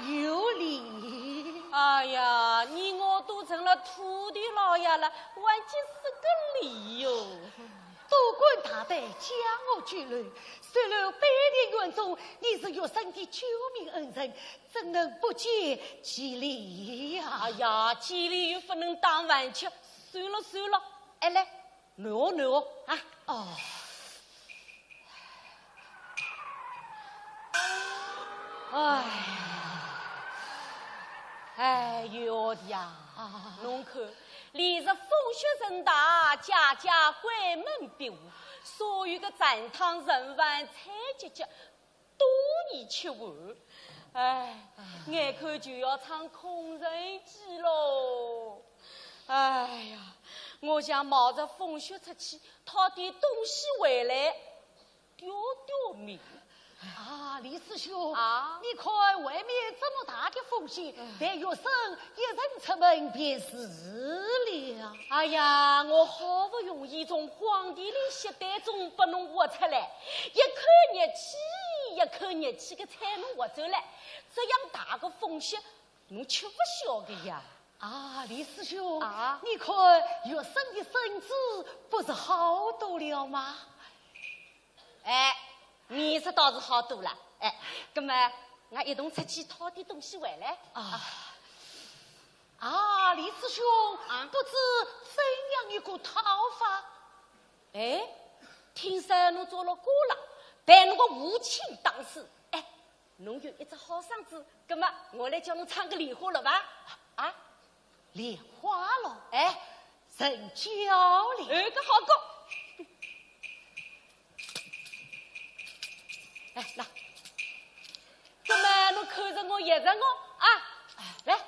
C: 有理！哎呀，你我都成了土地老爷了，还记是个理哟！
G: 多管大胆，将我拘留，虽然百年院中，你是月生的救命恩人，怎能不见其理呀？
C: 哎呀，其理又不能当玩笑，算了算了，哎来，暖我啊！哦。哎呦的呀！侬看，历日风雪人大，家家关门闭户，所有的展堂人员菜节节都已吃完。哎，眼看就要唱空人记喽！哎呀，我想冒着风雪出去讨点东西回来，吊吊命。
G: 啊，李师兄
C: 啊，
G: 你看外面这么大的风险，但月生一人出门便是了。
C: 哎呀，我好不容易从荒地里携带中把侬挖出来，一口热气一口热气的才能挖走来，这样大个风险，侬却不晓得呀。
G: 啊，李师兄
C: 啊，
G: 你看月生的身子不是好多了吗？
C: 哎。面色倒是好多了，哎，那么我一同出去讨点东西回来。
G: 李师兄，不知怎样一个讨法？
C: 哎，听说侬做了官了，但侬个无情当事，哎，侬有一只好嗓子，那么我来叫侬唱个莲花了吧？啊，
G: 莲花了，
C: 哎，
G: 成交了，
C: 哎，个好歌。哎，那，那么侬看着我，也着我啊，来。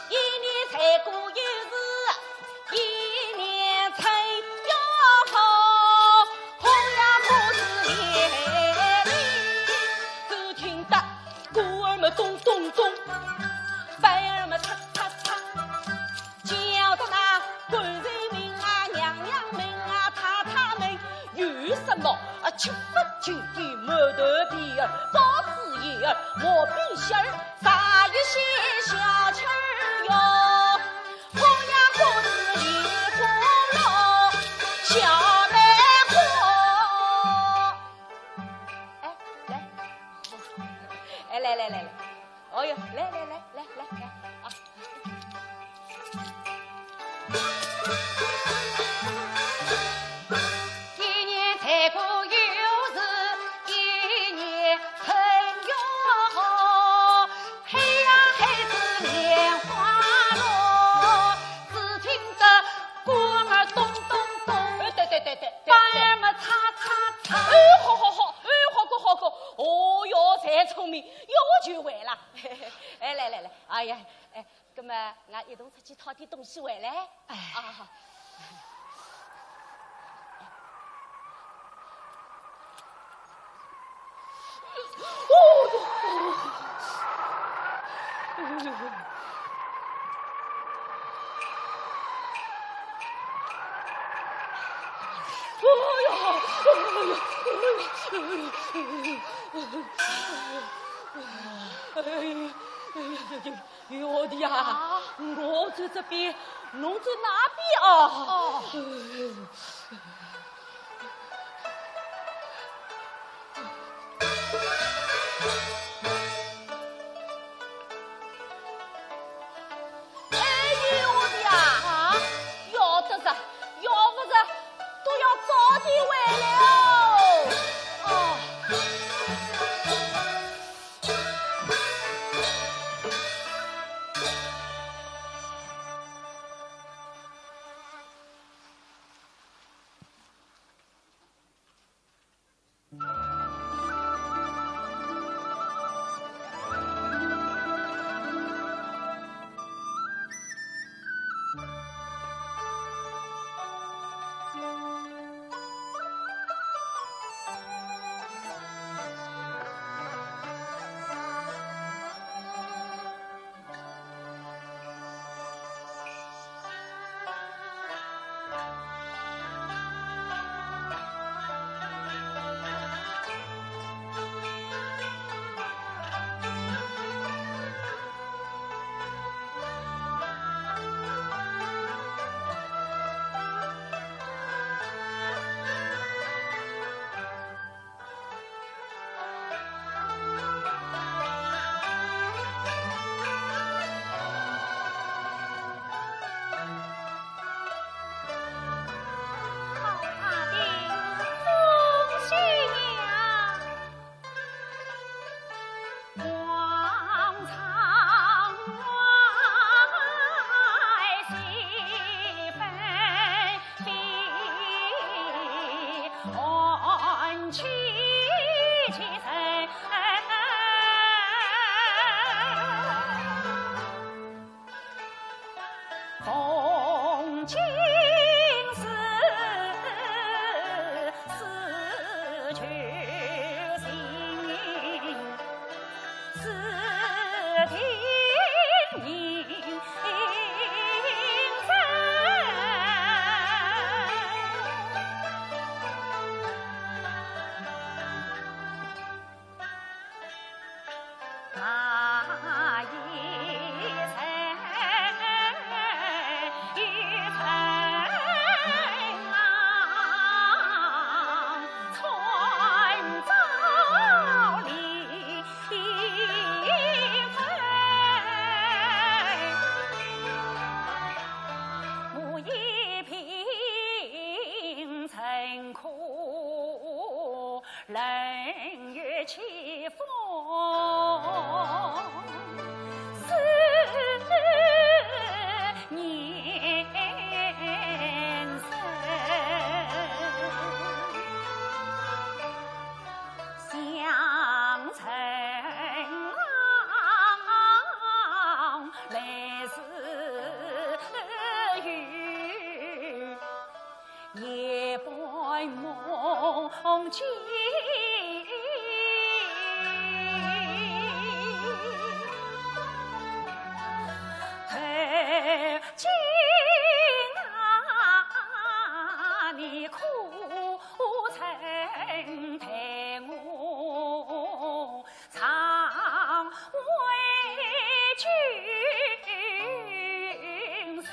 C: 一年才过有时，一年才要好，红呀母子连理，只听得鼓儿们咚咚咚，白儿们嚓嚓嚓，叫得那官人什么缺乏酒的毛头皮儿，包子叶儿，磨饼馅儿，啥有些小气儿哟。红呀果子莲花落，小梅花。哎，来，哦哟，来啊！
G: 才过有时，一年成月好。
C: 回了。哎，来，哎呀，哎，那么俺一同出去讨点东西回来。哎，好。
A: 我的呀，我在这边，侬在那边啊？
D: 冷月起风，思念深，相称来自雨，夜半梦见。今你苦曾待我，常为君心。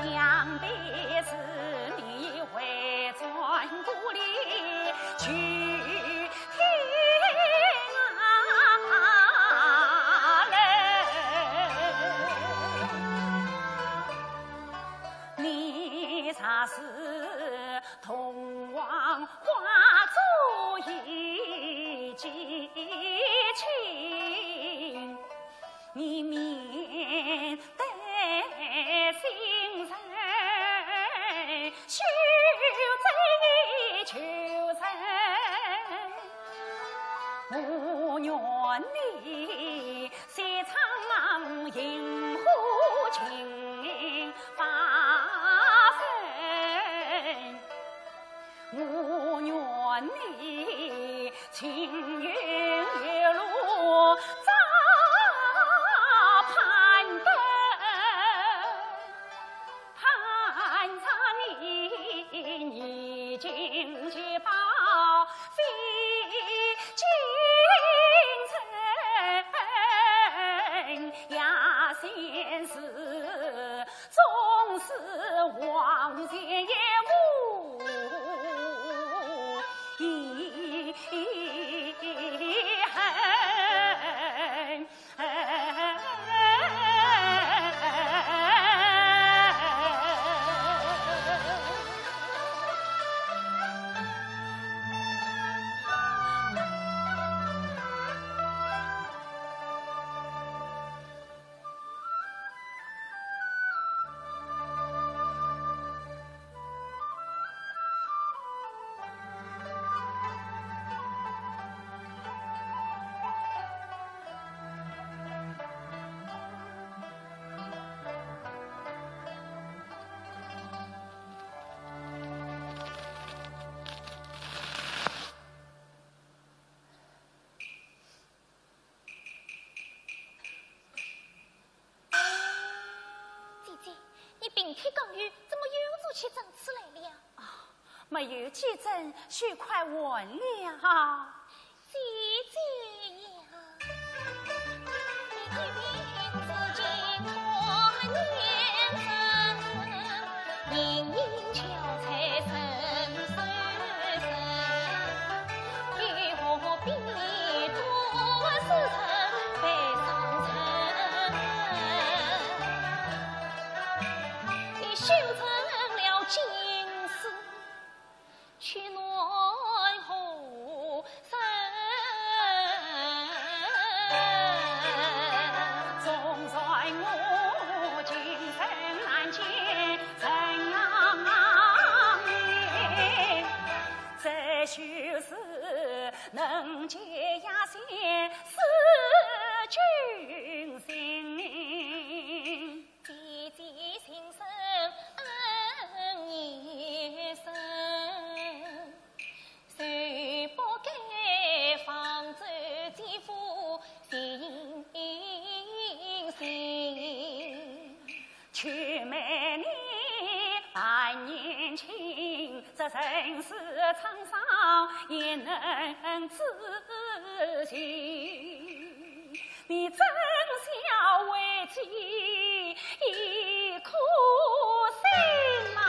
D: 想必是你会转故里去听你才是同往花烛一记情，你面对心人，修真求人，我愿你西苍银河情发生，我愿你青云一路早攀登，盼着你进去报喜京城呀，先是总是望见也无遗憾。
E: 并开讲语，怎么又做起证词来了？
D: 没有记证，须快问了。
E: 姐姐呀，你这边自己看年人，人人憔悴身受身，又何必多思成悲伤成？你修成了今世，却奈何生？
D: 总在我今生难见人面，这就是能解呀先死君心。
E: 姐姐心生恩义深，谁不该放走姐夫心心？
D: 却美你还年轻，这人世沧桑也能自省。你真想为妻一颗心吗？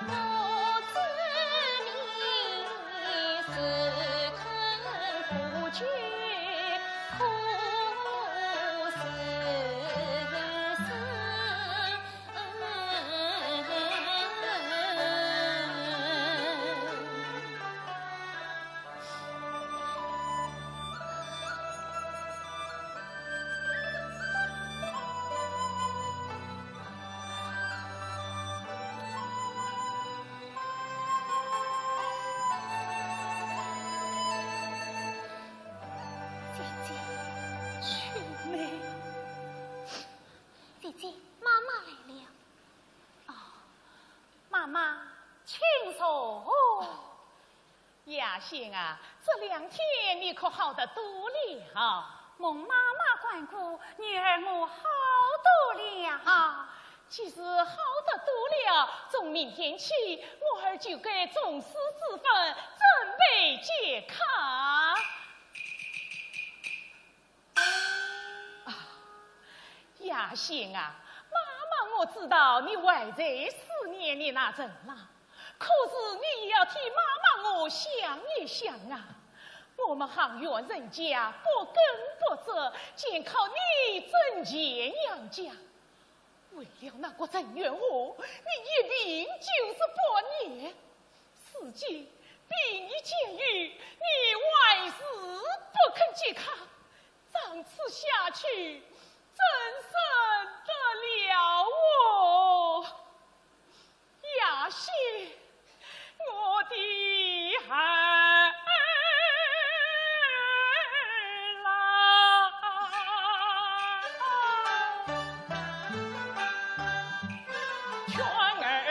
E: 我知你是肯不绝，可是姐姐，
D: 去美。
E: 姐姐，妈妈来了。
D: 妈妈，请坐。
A: 雅欣啊，这2天你可好得多了？
D: 蒙妈妈关顾，女儿我好多了。
A: 其实好得多了，从明天起，我儿就该重视之分，准备解卡。雅欣啊，妈妈我知道你还在思念你那阵啦，可是你也要替妈妈我想一想啊。我们行院人家不耕不织，全靠你挣钱养家。为了那个郑元和，你一定就是半年。如今逼你监狱，你还是不肯接他，长此下去，怎生得了我？雅欣，我的孩。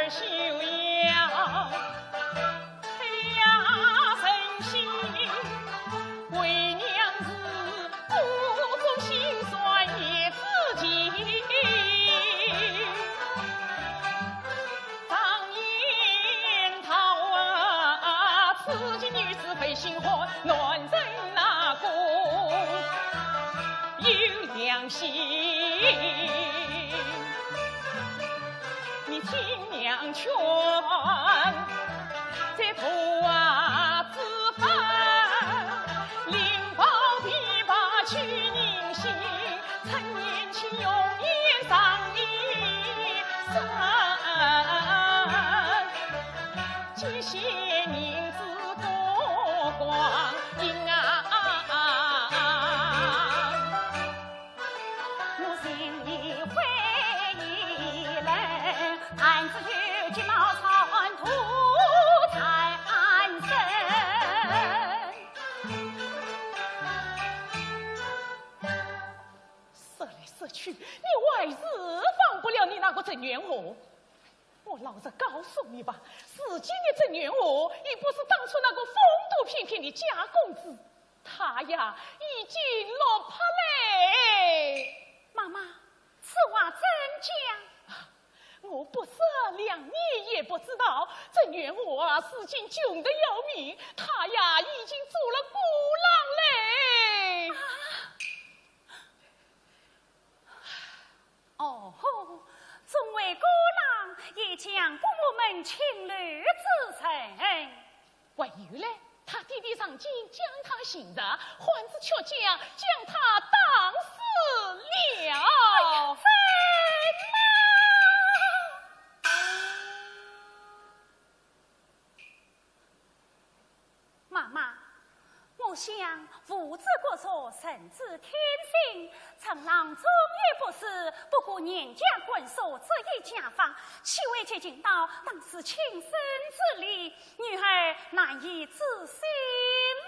A: 休要呀身心，为娘子不中心酸也自己。张樱桃啊，此际女子非心欢，男人哪个有良心？你听娘劝，这头啊自犯，灵宝琵琶去宁心，趁年轻用眼上一生，这些名字多光阴啊，我心里会俺自有金毛草土缠身，说来说去，你还是放不了你那个郑元和。我老实告诉你吧，如今的郑元和已不是当初那个风度翩翩的假公子，他呀已经落魄嘞。妈妈，此话怎讲？我不是两你也不知道，郑元和啊，如今穷得要命，他呀已经做了孤郎嘞。
D: 哦吼，作为孤郎，也将父母们情侣之成。
A: 还有呢，他弟弟上京将他寻着，换子却将他当死了。
D: 妈妈，我想父子国说甚至天性，陈郎终也不是，不过年家棍手这一家法，岂为接近到当是亲生之礼，女儿难以置信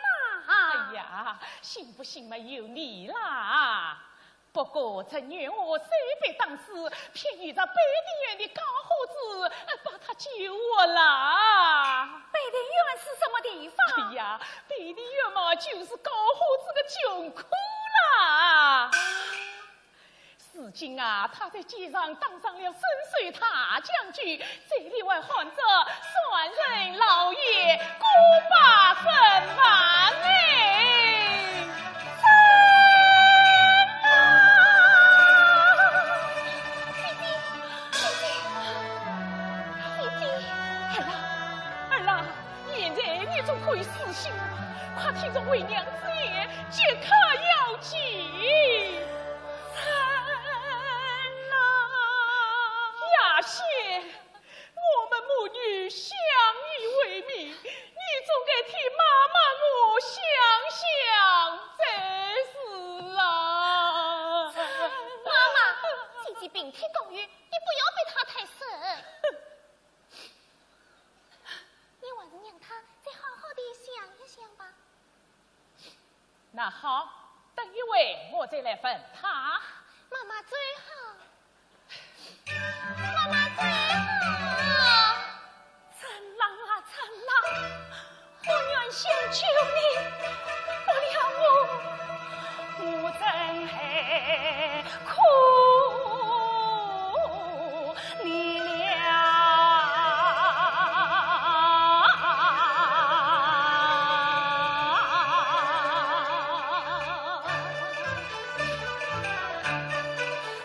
D: 呐。
A: 哎呀，信不信嘛有你啦。不过郑元和虽被当死，偏遇着北地院的高猴子，把他救活了。
D: 北地院是什么地方？
A: 哎呀，北地院嘛，就是高猴子的穷窟啦。如今啊，他在街上当上了深水大将军，这里还喊着算人老爷孤把身亡哎。总可以死心了吧？快听着为娘之言，即刻要紧。雅欣，我们母女相依为命，你总该替妈妈我想想这事啊。
E: 妈妈，姐姐并非公寓，你不要被他太深。你还是让他再好好的想一想吧。
A: 那好，等一会我再来问他。
E: 妈妈最好，妈妈最好。
D: 陈郎啊，陈郎，我愿想救你，不料我真还苦你了。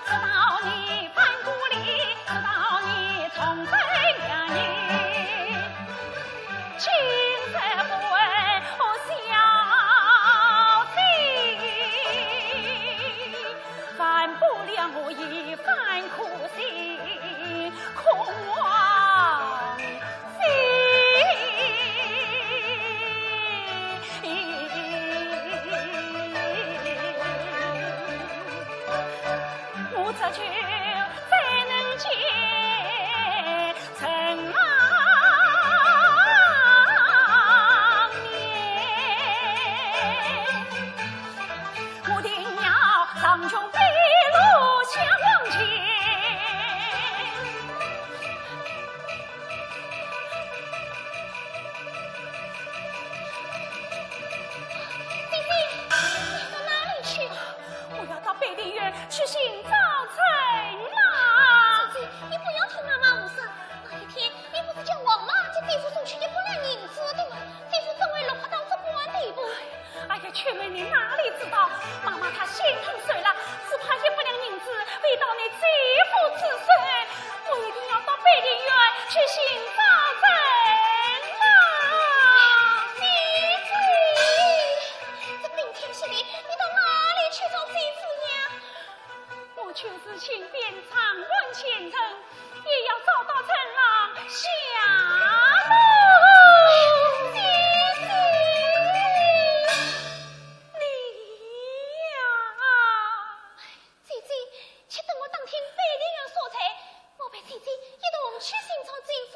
D: 直到
E: 去寻找真郎。姐姐，这冰天雪地，你到哪里去找贼夫呀？
A: 我就是请遍长安前程，也要找到陈郎下楼。
E: 姐姐，
A: 你呀，
E: 姐姐，且等我当天北陵人所在，我陪姐姐一同去寻找贼夫。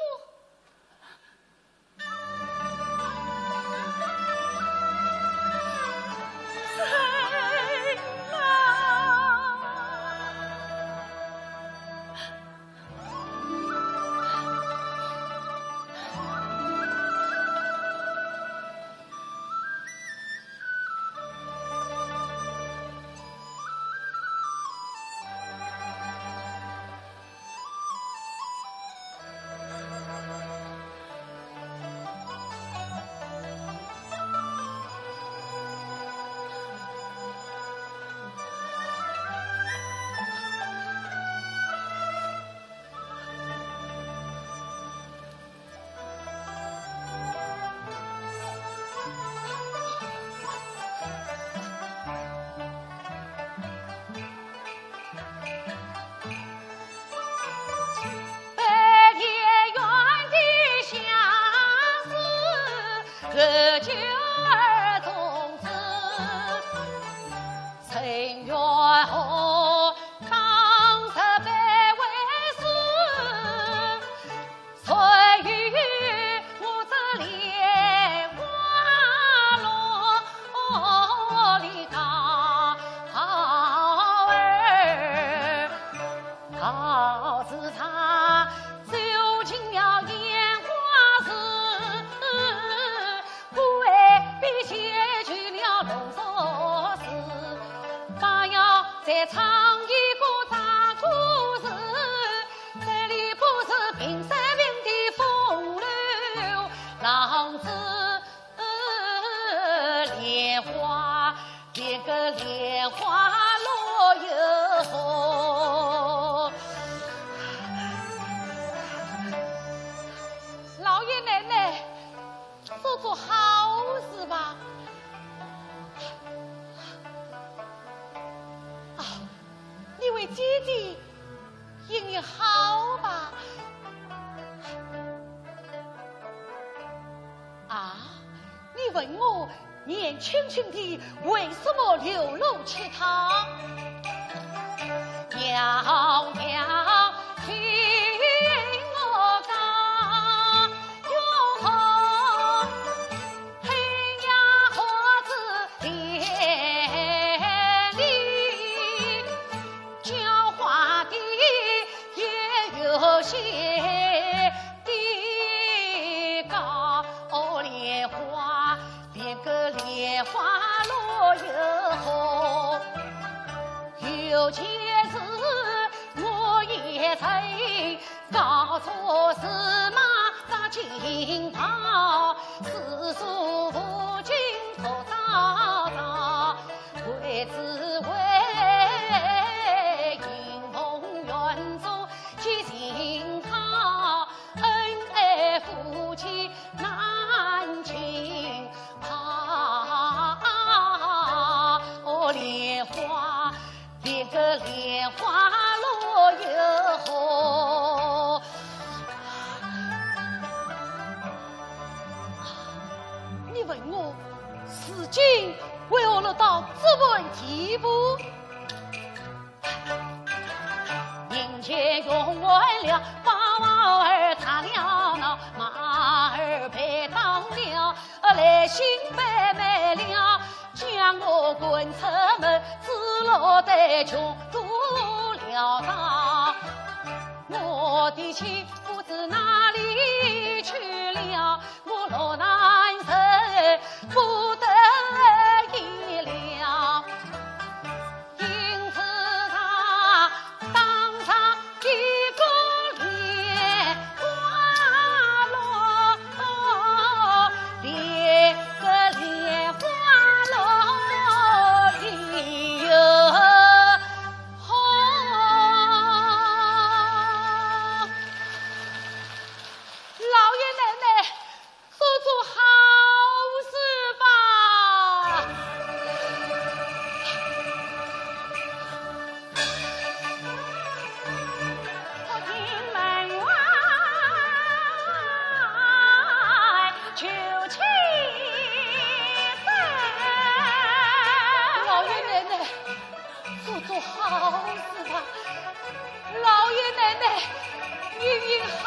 G: 热酒儿从此，陈元洪当十百为师，谁与我这莲花落里高儿，好似他走进了烟花寺。再唱一个大故事，这里不是平山平的风流，浪子莲花，连个莲花落又红。老爷奶奶，做好事吧。你为姐姐也你好吧？啊，你问我年轻轻的为什么流露乞讨？娘娘听我讲，哟吼，黑呀伙子脸里狡猾的也有些的高莲花，连个莲花落又红。有件事我也曾搞错司马扎金袍，四叔父亲头早早，为子为迎风远走去行好，恩爱夫妻难尽抛。莲花连个莲花落又红。你问我如今为何落到这般地步？人前用完了，把娃儿打了闹，马儿被当了，来信被卖了，将我滚出门，只落得穷途潦倒。我的妻不知哪里去了，我落难受不得已了。因此他当上一个莲花落，连个莲花落里有红。运好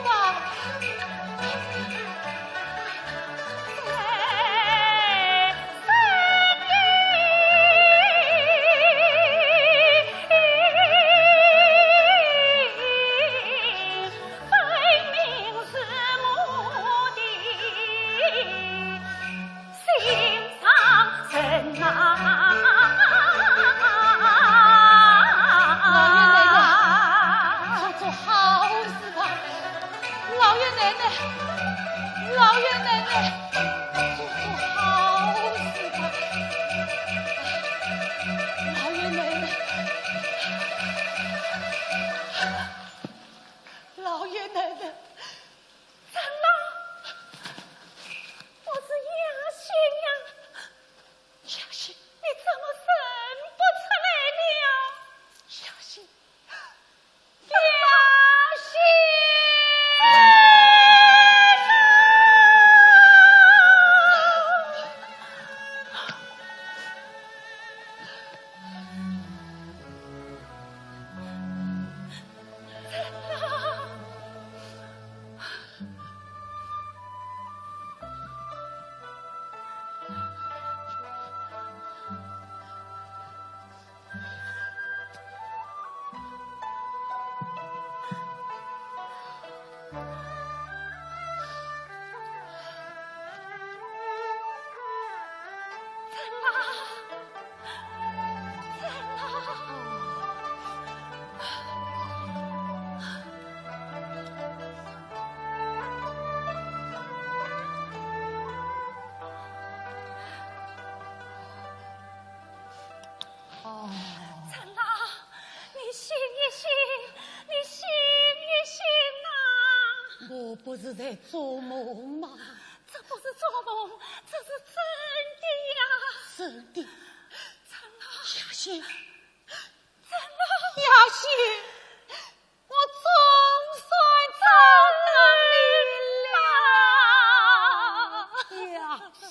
G: 吧？我不是在做梦吗？
C: 这不是做梦，这是真的呀！
G: 真的，雅欣，
C: 真的，
G: 雅欣，我总算找到你了，雅欣。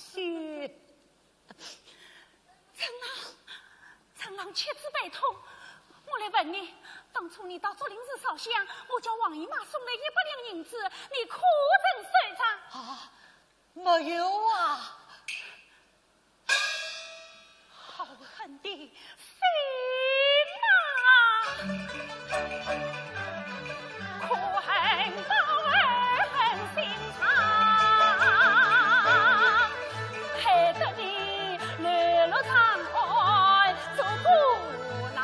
C: 陈郎切齿悲痛，我来问你。当初你到竹林寺烧香，我叫王姨妈送来100两银子，你可曾算账？
G: 啊，没有啊！
C: 好狠的心啊！可恨报儿恨心肠，害得你沦落长安做孤郎。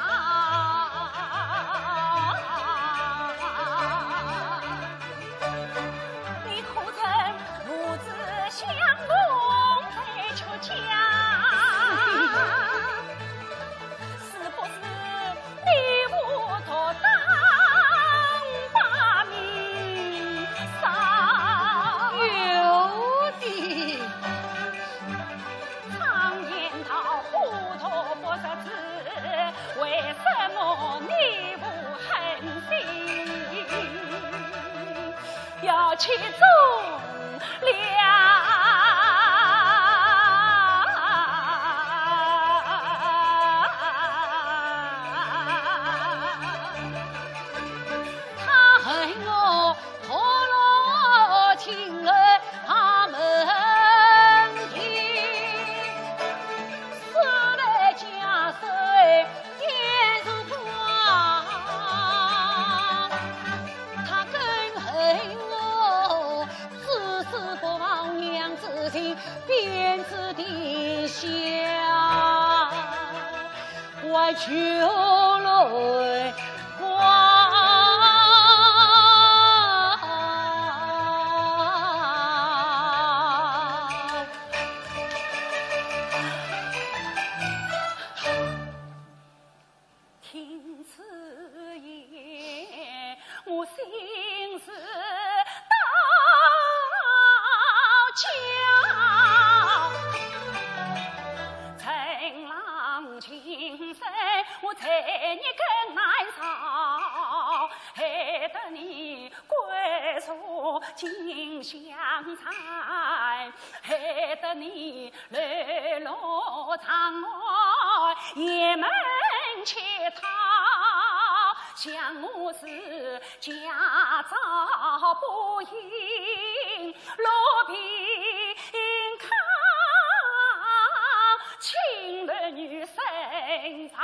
C: 你可曾母子相逢在秋江？是不是你我多当把命丧？
G: 有的，
C: 常言道糊涂不识字，为什么你不狠心？要去忠良。
G: 他恨我破落情儿他们听，生来家水点如光，他更恨我自私不忘娘子心，鞭子底下为求来
C: 听此言，我心事到桥。陈郎情深，我才你更难受，害得你归宿尽相残，害得你沦落长安，也门乞讨，
G: 想我是家早不应，罗平康，亲儿女生在那条。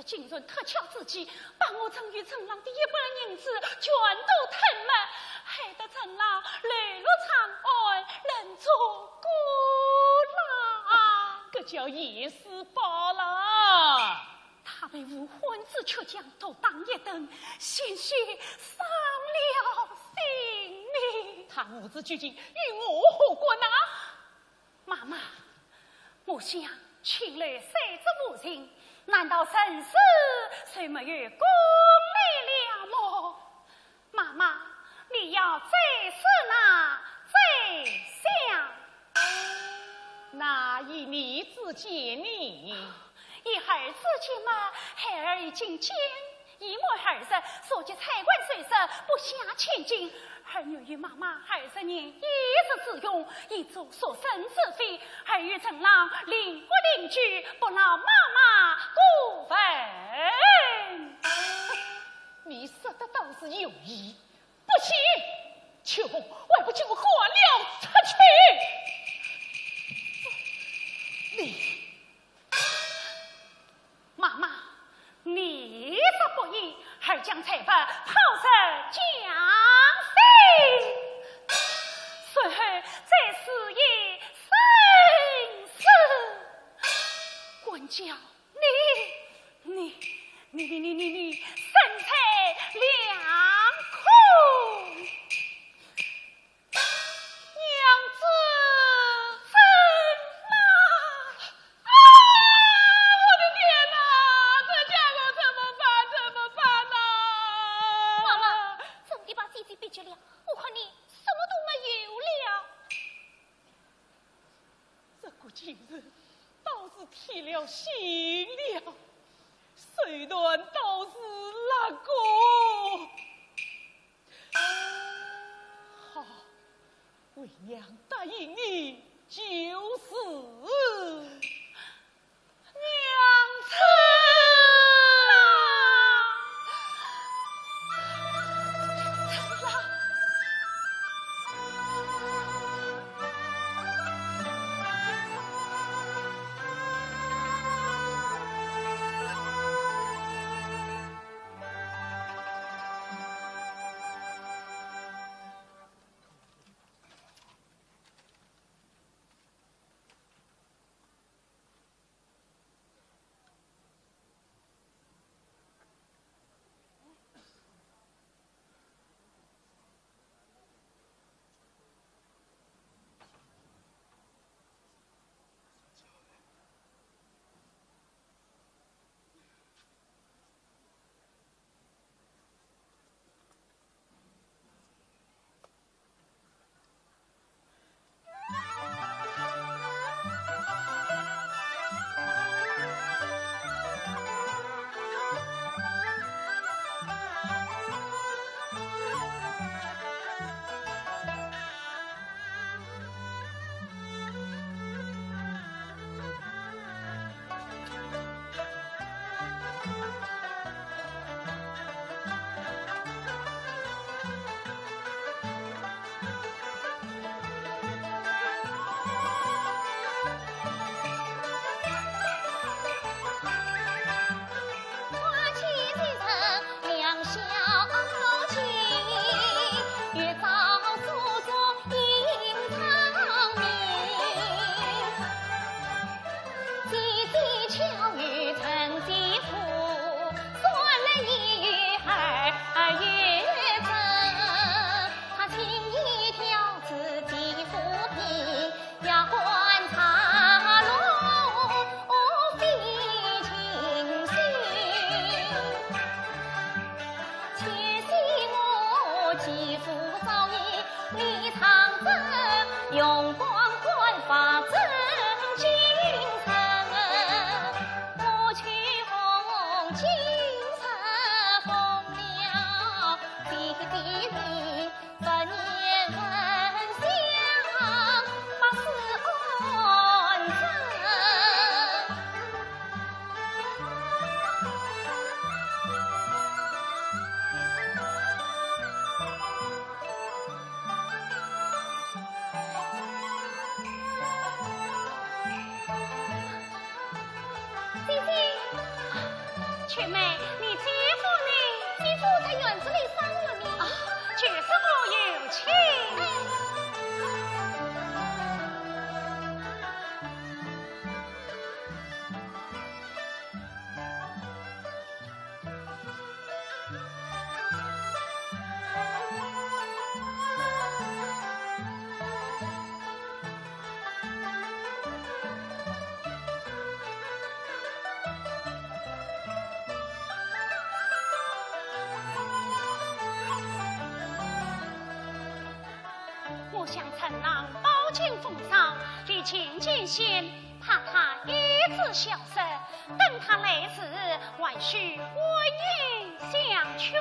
G: 今日特巧自己把我赠与陈郎的100银子全都吞没，害得陈郎泪落长安，人做孤郎，这叫夜死饱了。他为无婚之却将头当一灯，险些伤了性命。他无知究竟与我何关啊？妈妈，我想请来谁之无情？难道生死虽没有功利了么？妈妈，你要再思再想。
A: 那以你之见你？
G: 一孩子前嘛，孩儿已经见一母孩子所及财官虽色不下千金，儿女与妈妈20年一时之用，一做所生之非，儿与陈郎邻国邻居，不劳妈妈过问。
A: 你说的倒是有意，不行，秋风外不就火了出去。你
G: 妈妈，你说不义，儿将财帛抛身江西，随后再事业生死，管教你身材良苦，娘子怎么？
A: 我的天哪，这家伙怎么办呢？
E: 妈妈，怎地把姐姐逼急了？我看你什么都没有了。
A: 这个今日倒是铁了心了，虽然都是那个好，为娘答应你就是娘子。
G: 我向陈郎报警奉上，与秦锦县怕他一直消失，等他来时，还需婚姻相劝。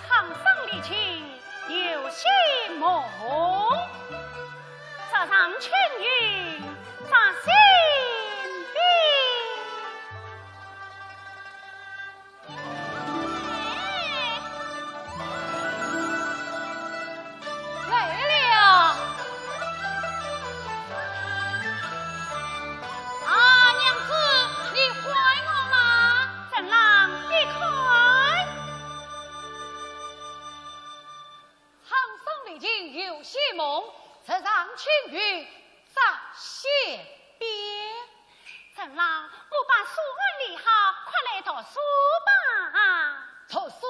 G: 场上离情有些梦，这场青云在心来了，娘子，你怀我吗？怎郎别开。已经有些梦，这场青云在先边。陈郎，我把书案理好，快来读书吧。读书？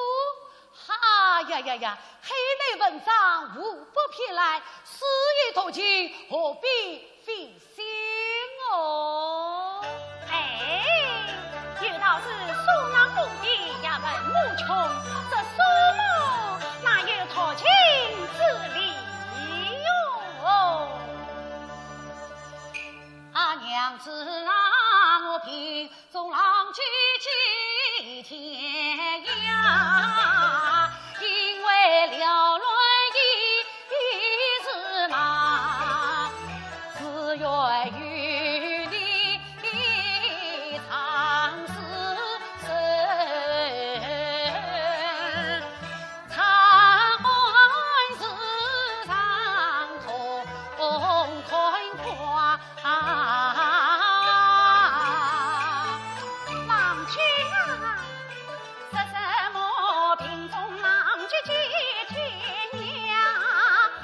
G: 呀！黑内文章无不偏来，事业途径何必费心哦？哎，有道是书囊无底，也问无穷，这书目哪有途径之理哟？娘子啊，我凭中郎举起天涯，因为了乱一日马，只愿与你长厮守，长安市场痛快快。郎君啊，这什么品种郎君几天涯？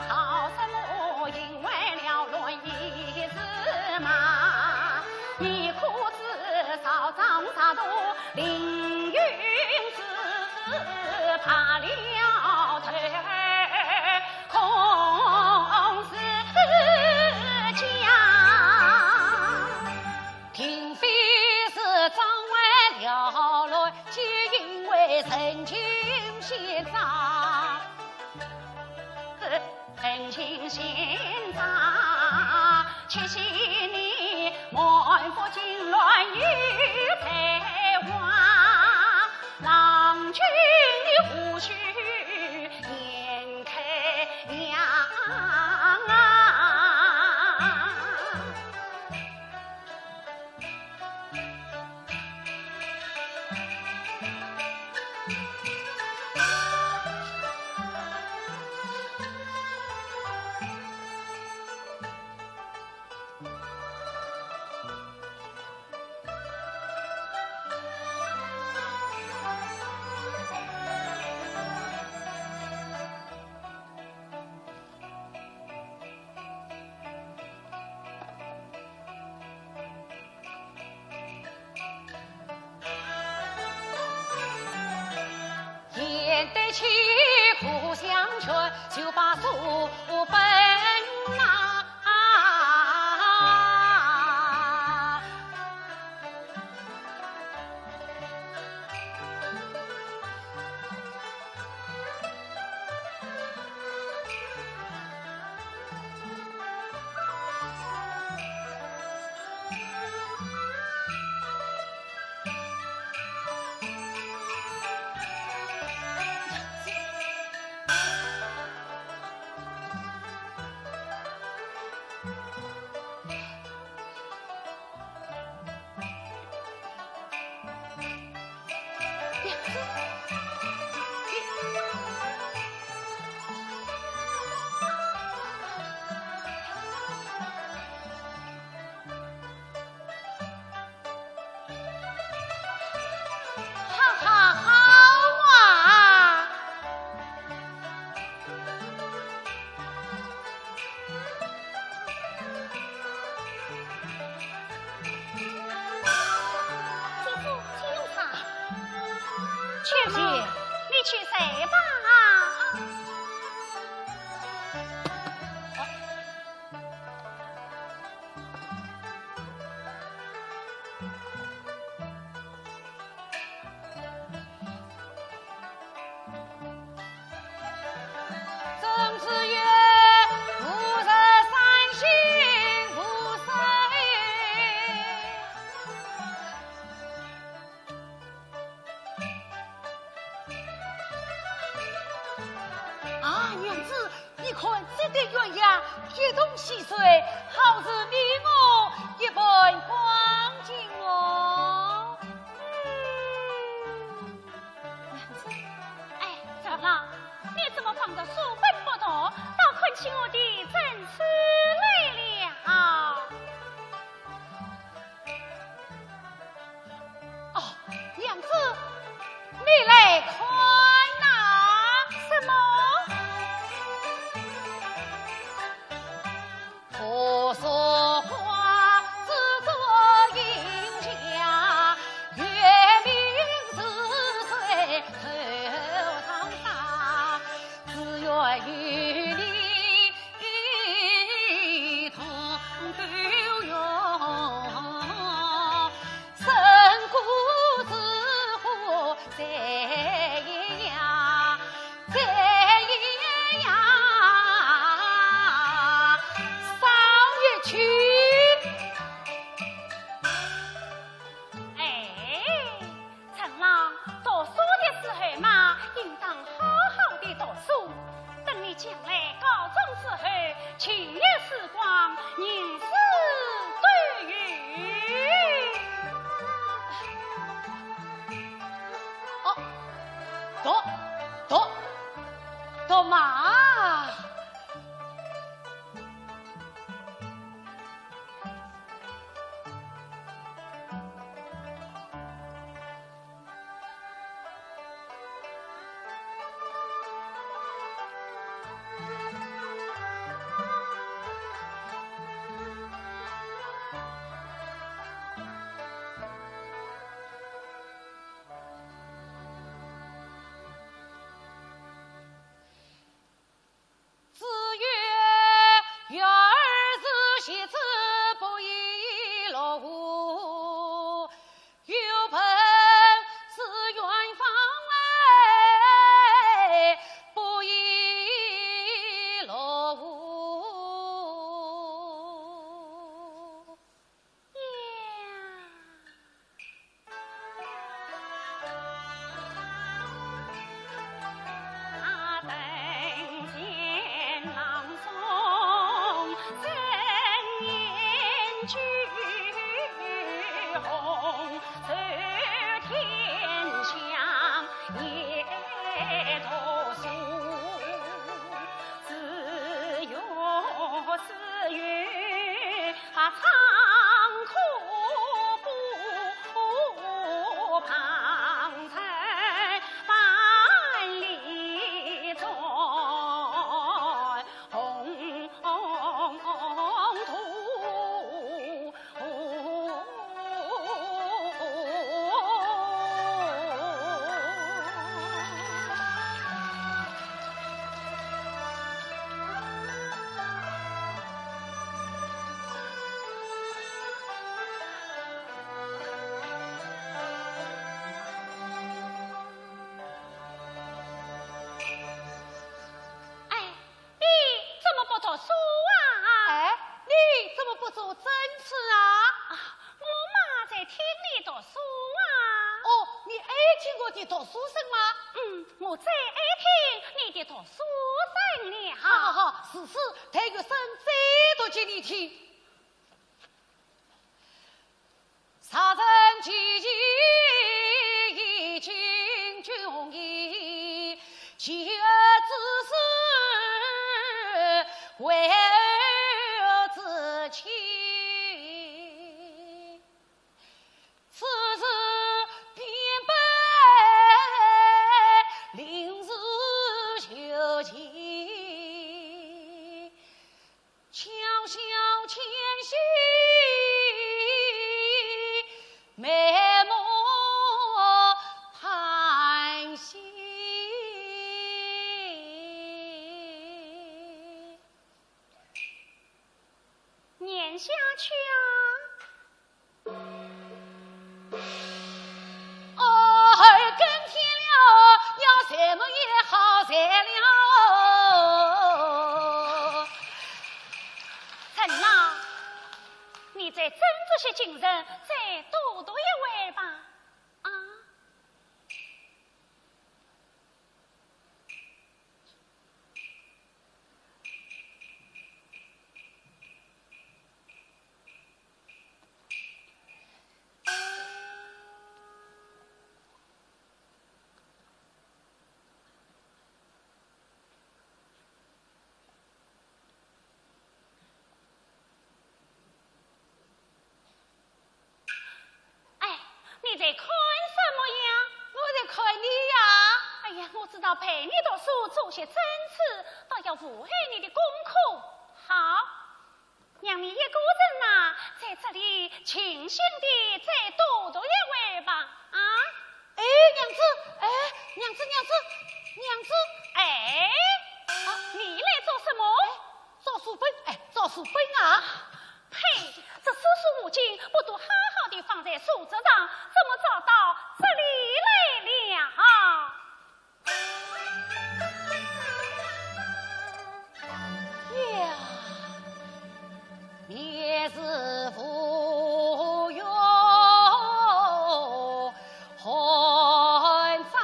G: 好什么因为了乱一日马？你可知少长啥多凌云子，怕了头空是并非是张外了来，皆因为陈情献上，陈情献上，且惜你满腹经纶与才华，郎君你无需言开呀。对起苦相劝，就把书本拿。
C: 啊，娘子，你看这对鸳鸯一同戏水，好似你我一般光景哦。
E: 娘子，哎，长老，你怎么放着书本不读，倒看起我的真词来了？
C: 哦，娘子，你来看呐？
E: 什么？
C: 婆娑花自作英家，月明似水头上沙，只愿与你同够用，身故之苦在阴阳，在阴阳。
E: 将来高中之后，青年时光，年事对于。
C: 哦，读嘛。你读书声吗？
E: 我最爱听你的读书声了。
C: 好好好，此时抬个声再读给你听。杀人几计已经军议，其恶之事为儿自弃。此事必备临时求情，悄悄谦虚眉目盼息。
E: 念下去啊。
C: 儿更天了，要什么也好材料。
E: 陈老，你再争这些精神，再读读一回吧。啊，
G: 少陪你读书，做些正事，倒要符合你的功课。好，让你一个人呐，在这里清醒地再读读一会吧。啊！
C: 哎，娘子，哎，娘子，娘子，
G: 哎，你来做什么？
C: 找书本，找书本啊！
G: 呸！这诗书五经不都好好的放在书桌上，怎么找到这里来了？
C: 呀，也是富有很长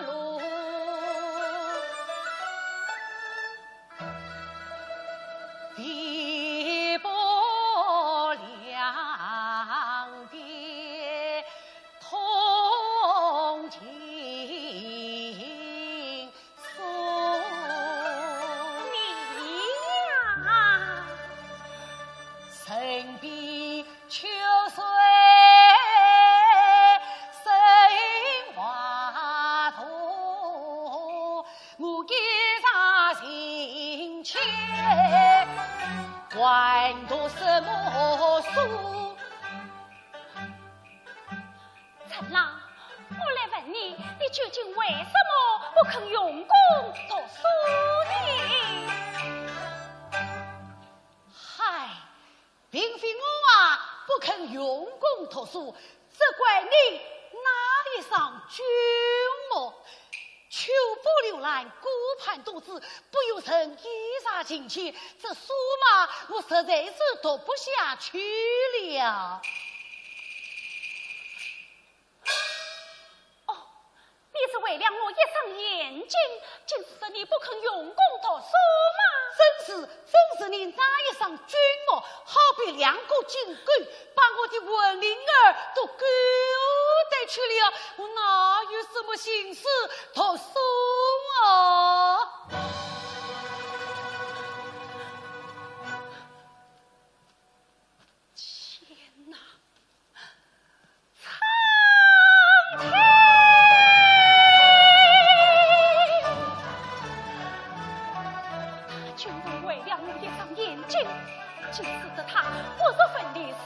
C: 路，地不两边同情送。身比秋水生花土，我给上心切，还读什么书？
G: 陈郎，我来问你，你究竟为什么不肯用功读书呢？
C: 嗨，并非我啊不肯用功读书，只怪你哪一上君我，秋不留兰，孤盼独自，不由人一杀进去，这书嘛，我实在是读不下去了。
G: 你是为了我一双眼睛，竟是你不肯用功读书吗？
C: 真是你哪一上君我，好比两个金龟，把我的文灵儿都勾带去了，我哪有什么心思读书啊？
G: 天哪！君为了我一双眼睛，竟使得他不入分离，死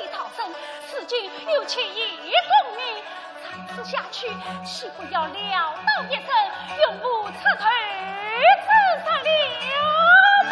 G: 里逃生，此今有其一功名，长此下去，岂不要潦倒一生，永不撤退自杀了吗？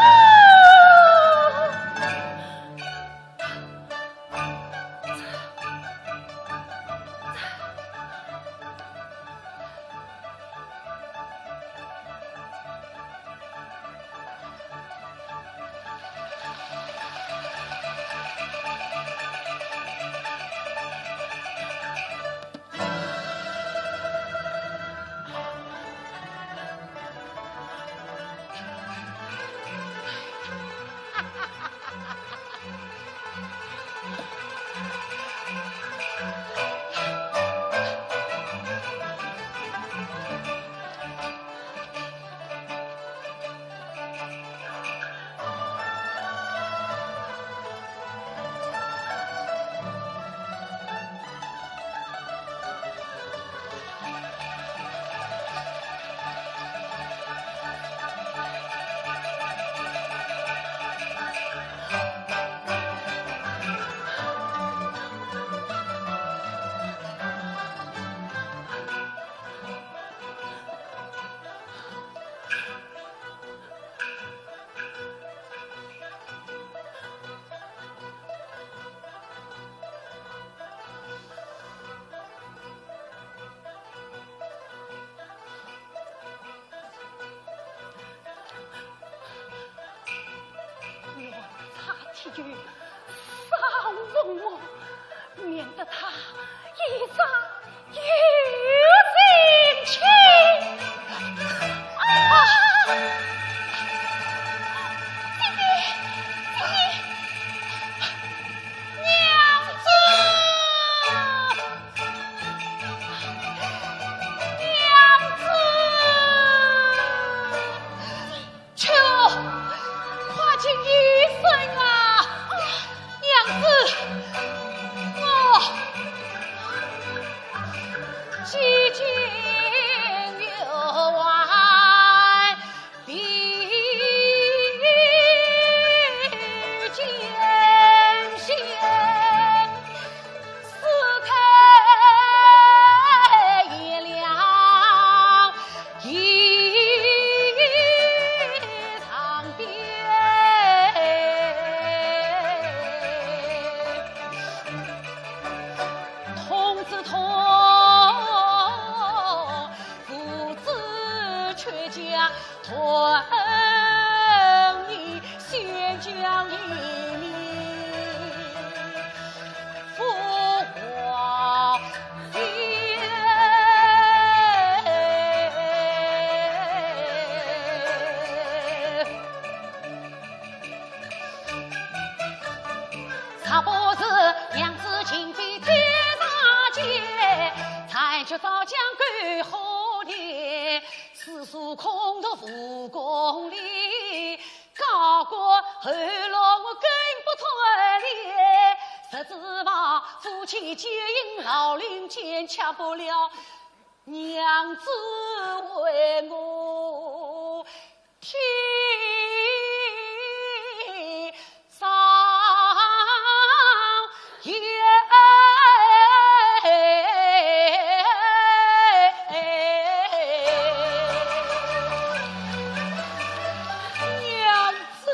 G: 屯你宣将一命，复华县。他不是娘子情比天上见，才觉早将归后年，世俗空头复公里，高过后落我更不脱离。十指望夫妻结姻老龄间，恰不了娘子为我天上言。娘子，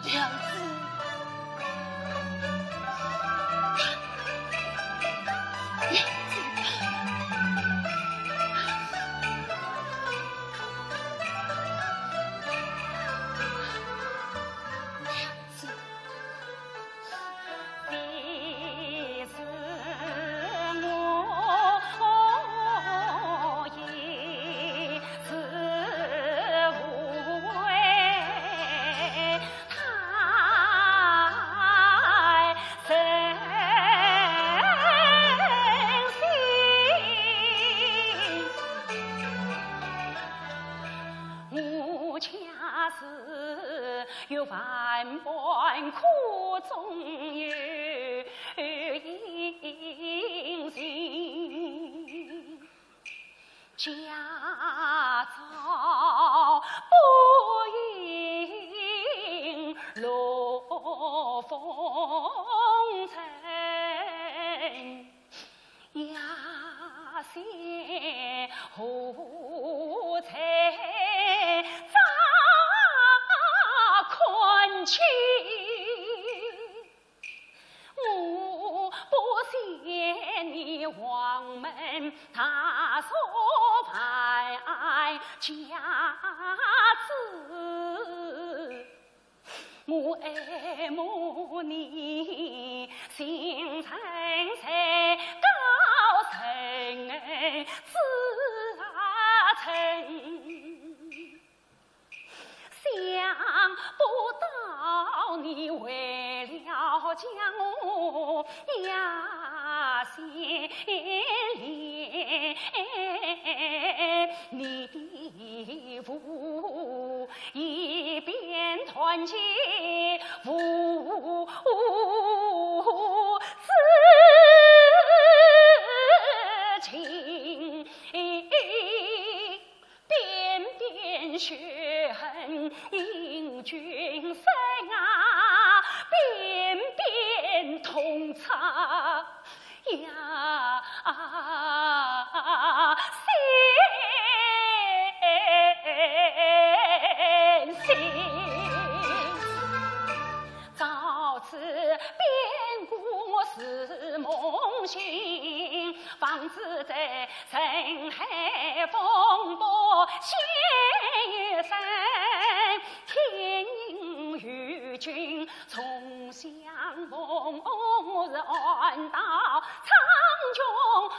G: 娘子。有万般苦中有隐情，家早不应落风尘，压线何才困情，我不嫌你黄门大所派家子，我爱慕你心诚才高深自诚。想不到你为了将我压线连，你的父一边团结父子情，边边血恨引君生啊，边边痛擦呀心到此变故我是梦醒，方知在人海风波现一生，天应与君重相逢，是安到苍穹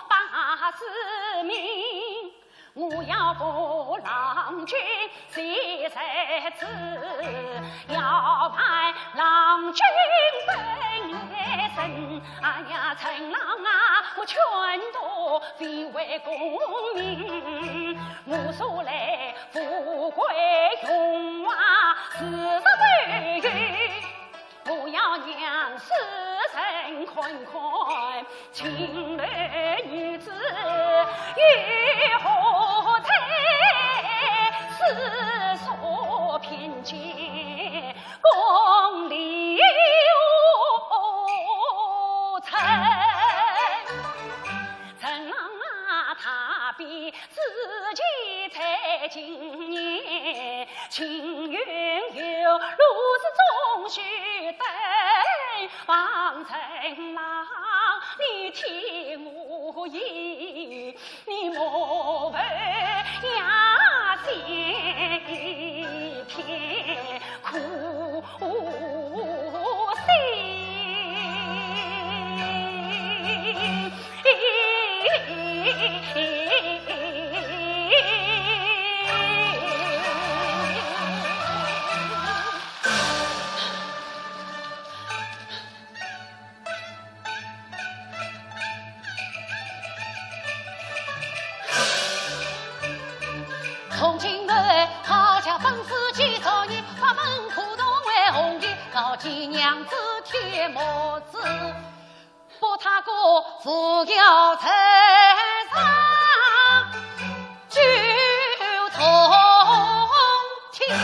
G: 八十名。我要扶郎君谁在此，要派郎君本来身。哎呀，陈郎啊，我全都非为功名，我素来富贵荣华40岁余，我要娘死神困困，情男女子与何才？世所偏见，功利无成。陈郎啊，他比自己才今年，情缘有如此终须等。王陈郎，你听我言，你莫从今来好家本事几少年，把门苦动为红颜，高见娘子贴帽子，把他个扶摇城上就通天。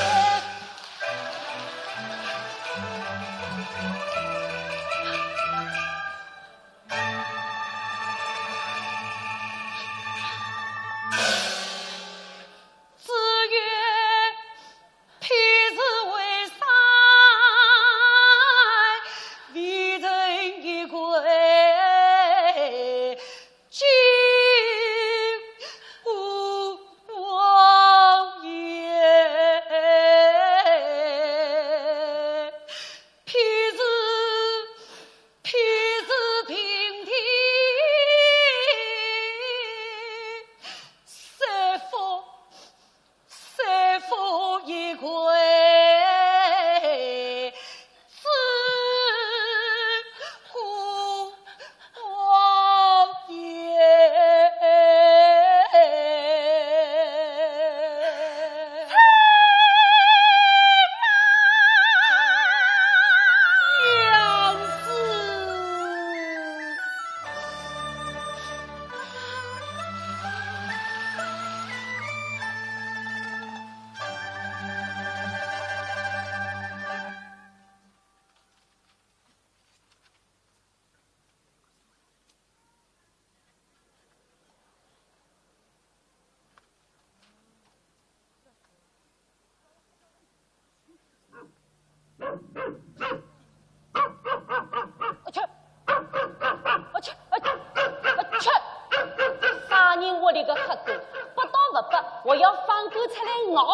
A: 我要放狗出来咬，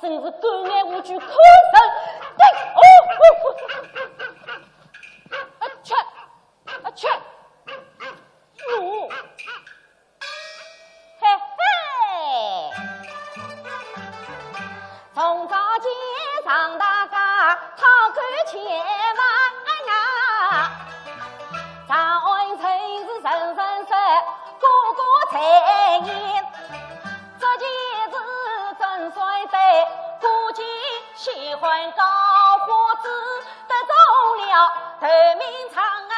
A: 真是狗眼无惧，口神去，
D: 嘿嘿，从早街上大家讨个钱嘛，长安城是人人识，个个在眼。这件事真帅得，估计喜欢高花子得中了头名长冤。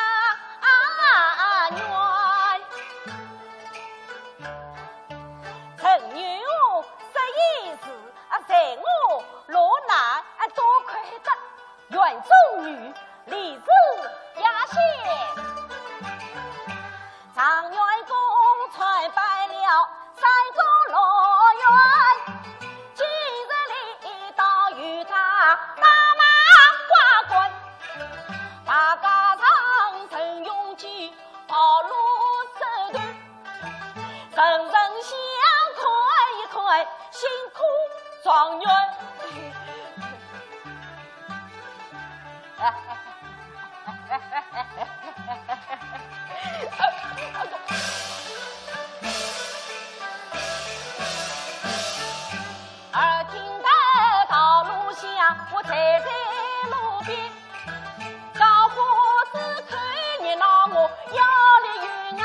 D: 陈牛11时在我罗南多亏得园中女李子压线，常员公传拜了三个罗园，今日里到与他打马挂冠，大家长陈永基跑路手段，人人相看一看，辛苦状元。而听得道路上，我站在路边，高花子看热闹，我要离远点。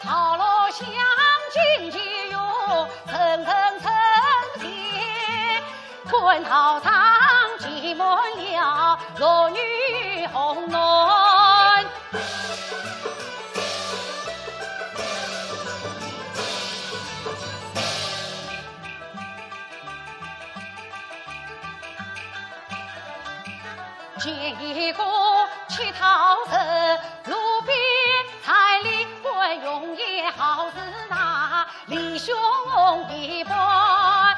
D: 好了相亲结哟，层层层叠，官好堂挤满了弱女红暖。见一个乞讨人，路边菜里会用也好是那李兄一般，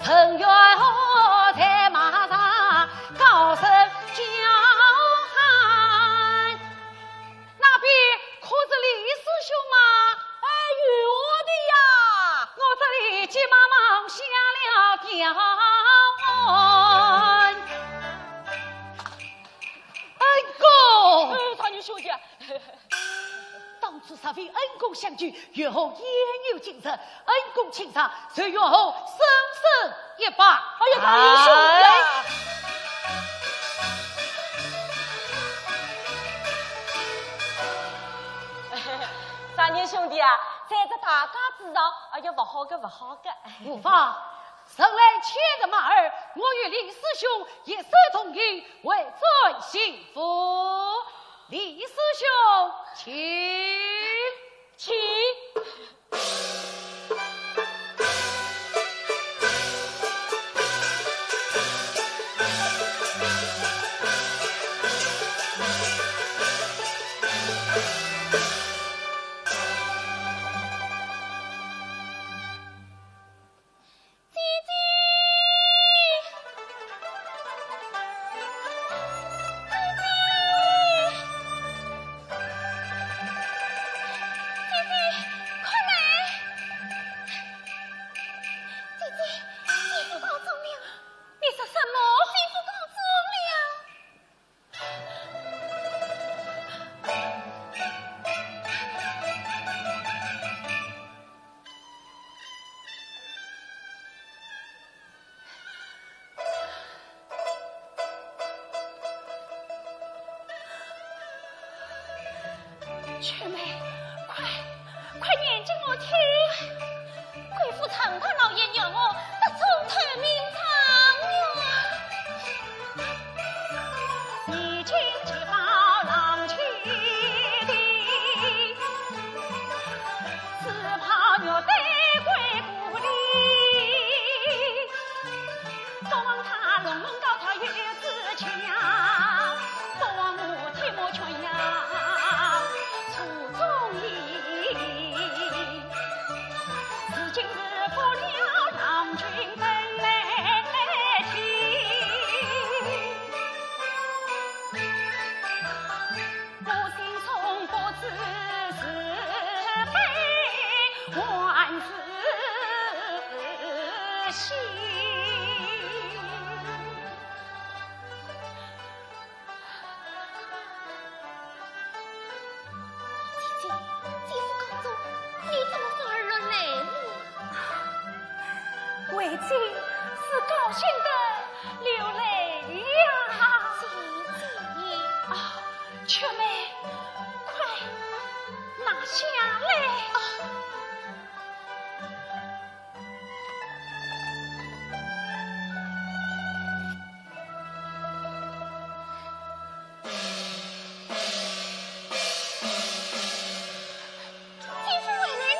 D: 陈元河在马上高声叫喊。
G: 娘恩。恩公，
A: 长女兄弟，
G: 当初煞非恩公相聚，月后言有精神，恩公请上，随月后生生一把。
A: 哎呀，长女兄弟。三年兄弟啊，在这大家知道，哎呀，不好个，不好个。
G: 无妨，生来牵着马儿，我与李师兄一手同意，为尊幸福。李师兄，请。
E: 雀妹，快念经我听！贵妇长叹老爷要我得中头名堂了。你今接报郎去的，只怕若得归故里。不望他龙龙高挑月子强，不望母贴莫全呀。今日不了郎君本来听，不信从不知是非，万事心。为妻是高兴的流泪呀！姐，雀妹，快拿下来！姐夫回来了。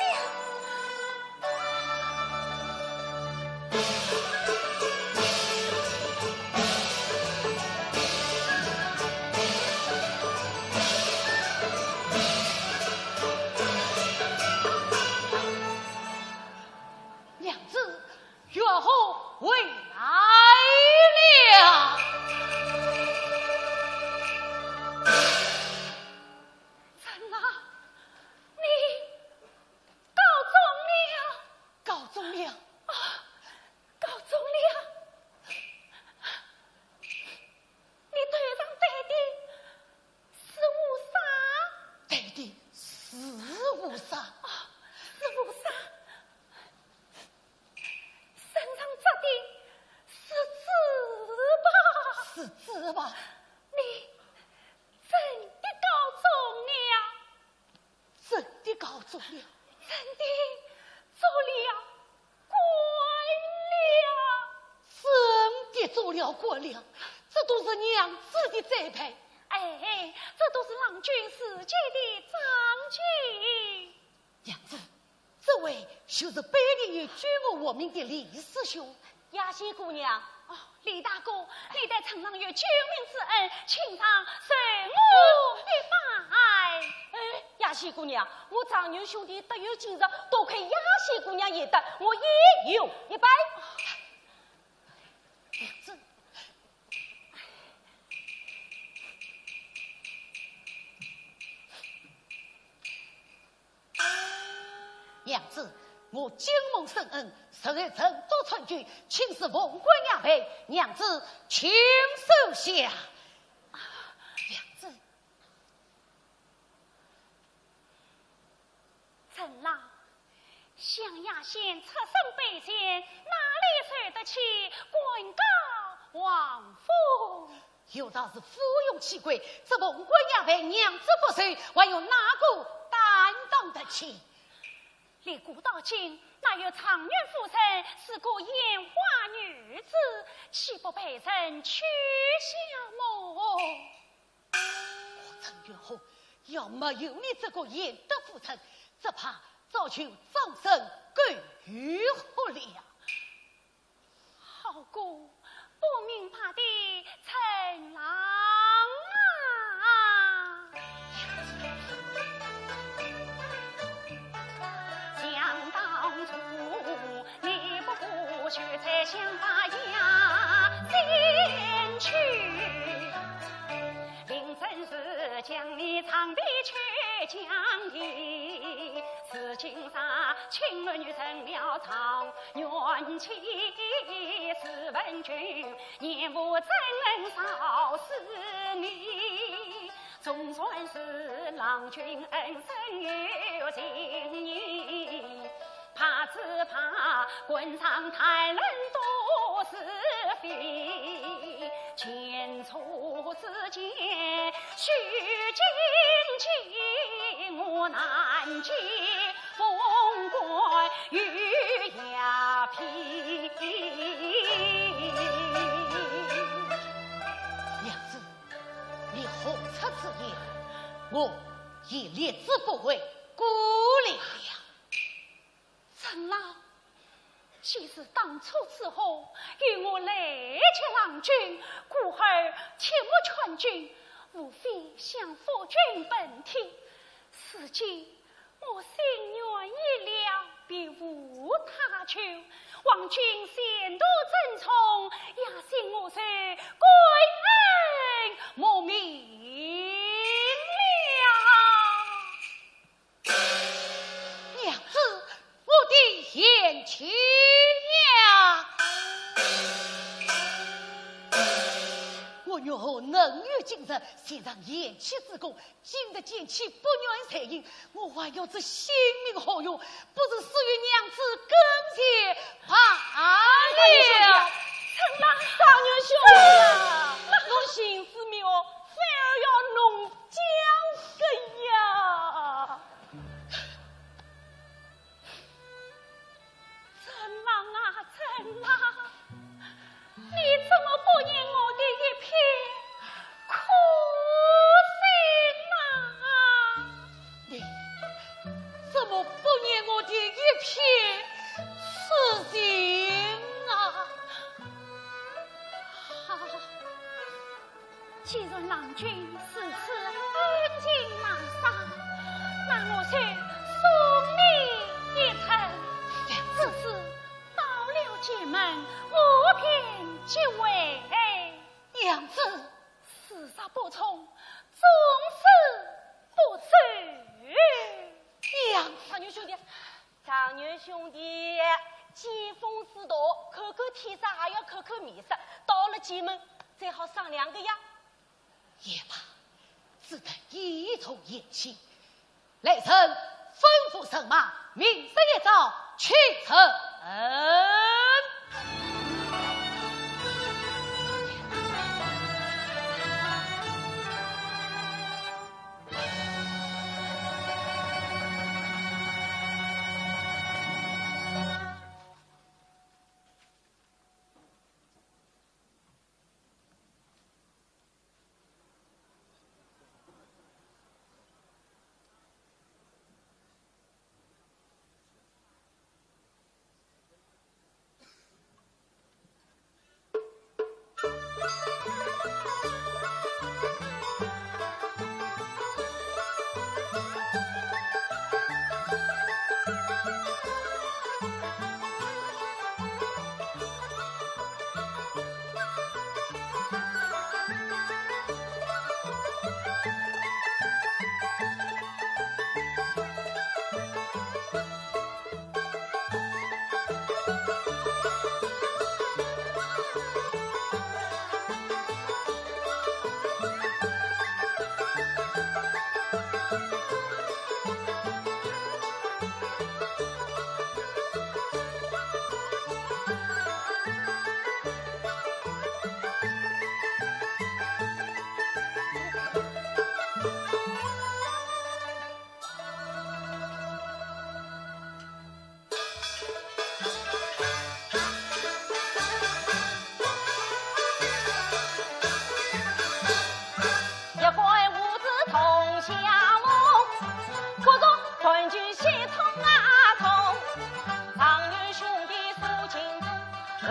G: 做了官了，这都是娘子的栽培。
E: 哎，这都是郎君自己的长举。
G: 娘子，这位就是北陵有居我名的李师兄。
A: 雅西姑娘，
E: 哦，李大哥，你待丞相有救命之恩，请上随我一拜。
A: 哎，雅西姑娘，我长女兄弟得有今日，多亏雅西姑娘也得，我也有一拜。
G: 娘子，娘子，我金蒙圣恩，实在曾多
C: 参军，请示文官衙门，娘子请收下。
D: 娘子，陈老，乡衙县出身卑贱，哪里受得起官高王府？
C: 有道是夫用其贵，这文官衙门娘子不受，还有哪个担当得起？
D: 立古到今，哪有常愿夫人是个烟花女子，岂不被人取笑么？
C: 我陈元后要没有你这个严德夫人，只怕早就葬身关于何了。
D: 好过不明白的陈郎啊！想当初你不顾却才想把牙先去，临阵时将你藏的却将你，是今上亲儿女成了常冤妻，是问君念我怎能少死你？总算是郎君恩深有情义，怕只怕官场太人多是非，前出之间须谨记，我难解风官与鸦皮。
C: 娘子，你何出此言？我已列之不为，孤立了。
D: 陈老，其实当初此后与我来接郎君，故而切莫劝君，无非想扶君本体。如今我心愿已了，别无他求，望君贤度正从，也信我是归恩莫明了。
C: 娘子，我的言情呀，我女儿能有今日，先让言妻之功，今日见妻不愿才应，我还要这性命何用？不是死于娘子跟前罢了。
D: 陈郎，
A: 大娘兄弟呀，侬心思妙，反而要弄将根呀！
D: 陈郎啊，陈郎，你怎么不念我的一片苦心呐？
C: 你怎么不念我的一片痴心啊？
D: 好，既然郎君是此恩情难杀，那我就送你一程。只是到了街门，我便即位。
C: 娘子，
D: 事实不从，终是不知。
C: 娘
A: 长牛兄弟，长牛兄弟，见风使舵，口口天杀，还要口口面杀。到了街门，再好商量个呀。
C: 也罢，只得一从言起。雷臣吩咐神马，明日一早去城。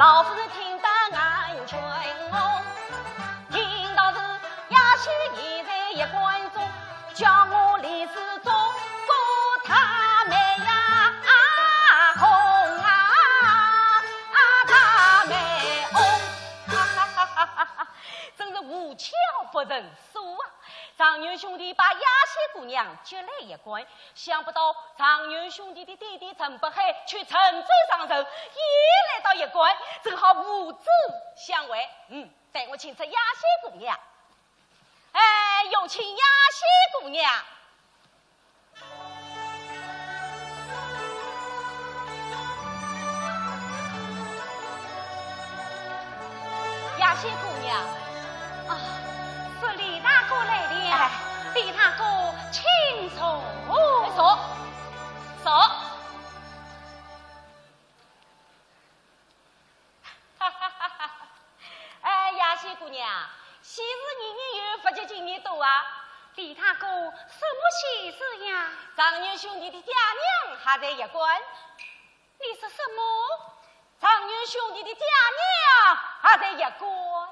D: 老夫人听得眼圈红，听到是亚西已在一关中，叫我李世忠过他妹呀红他妹红，真是无巧不成书啊！常元兄弟把亚西姑娘接来一关，想不到常元兄弟的弟弟陈北海却乘舟上船，也来到一关，正好五子相会。带我请出亚西姑娘。有请亚西姑娘。亚西姑娘。
G: 是李大哥来了，李大哥请坐。
D: 坐。亚西姑娘，喜事年年有，不就今年多啊？
G: 李大哥，什么喜事呀？
D: 常元兄弟的爹娘还在一关。
G: 你说什么？
D: 常元兄弟的爹娘还在一关。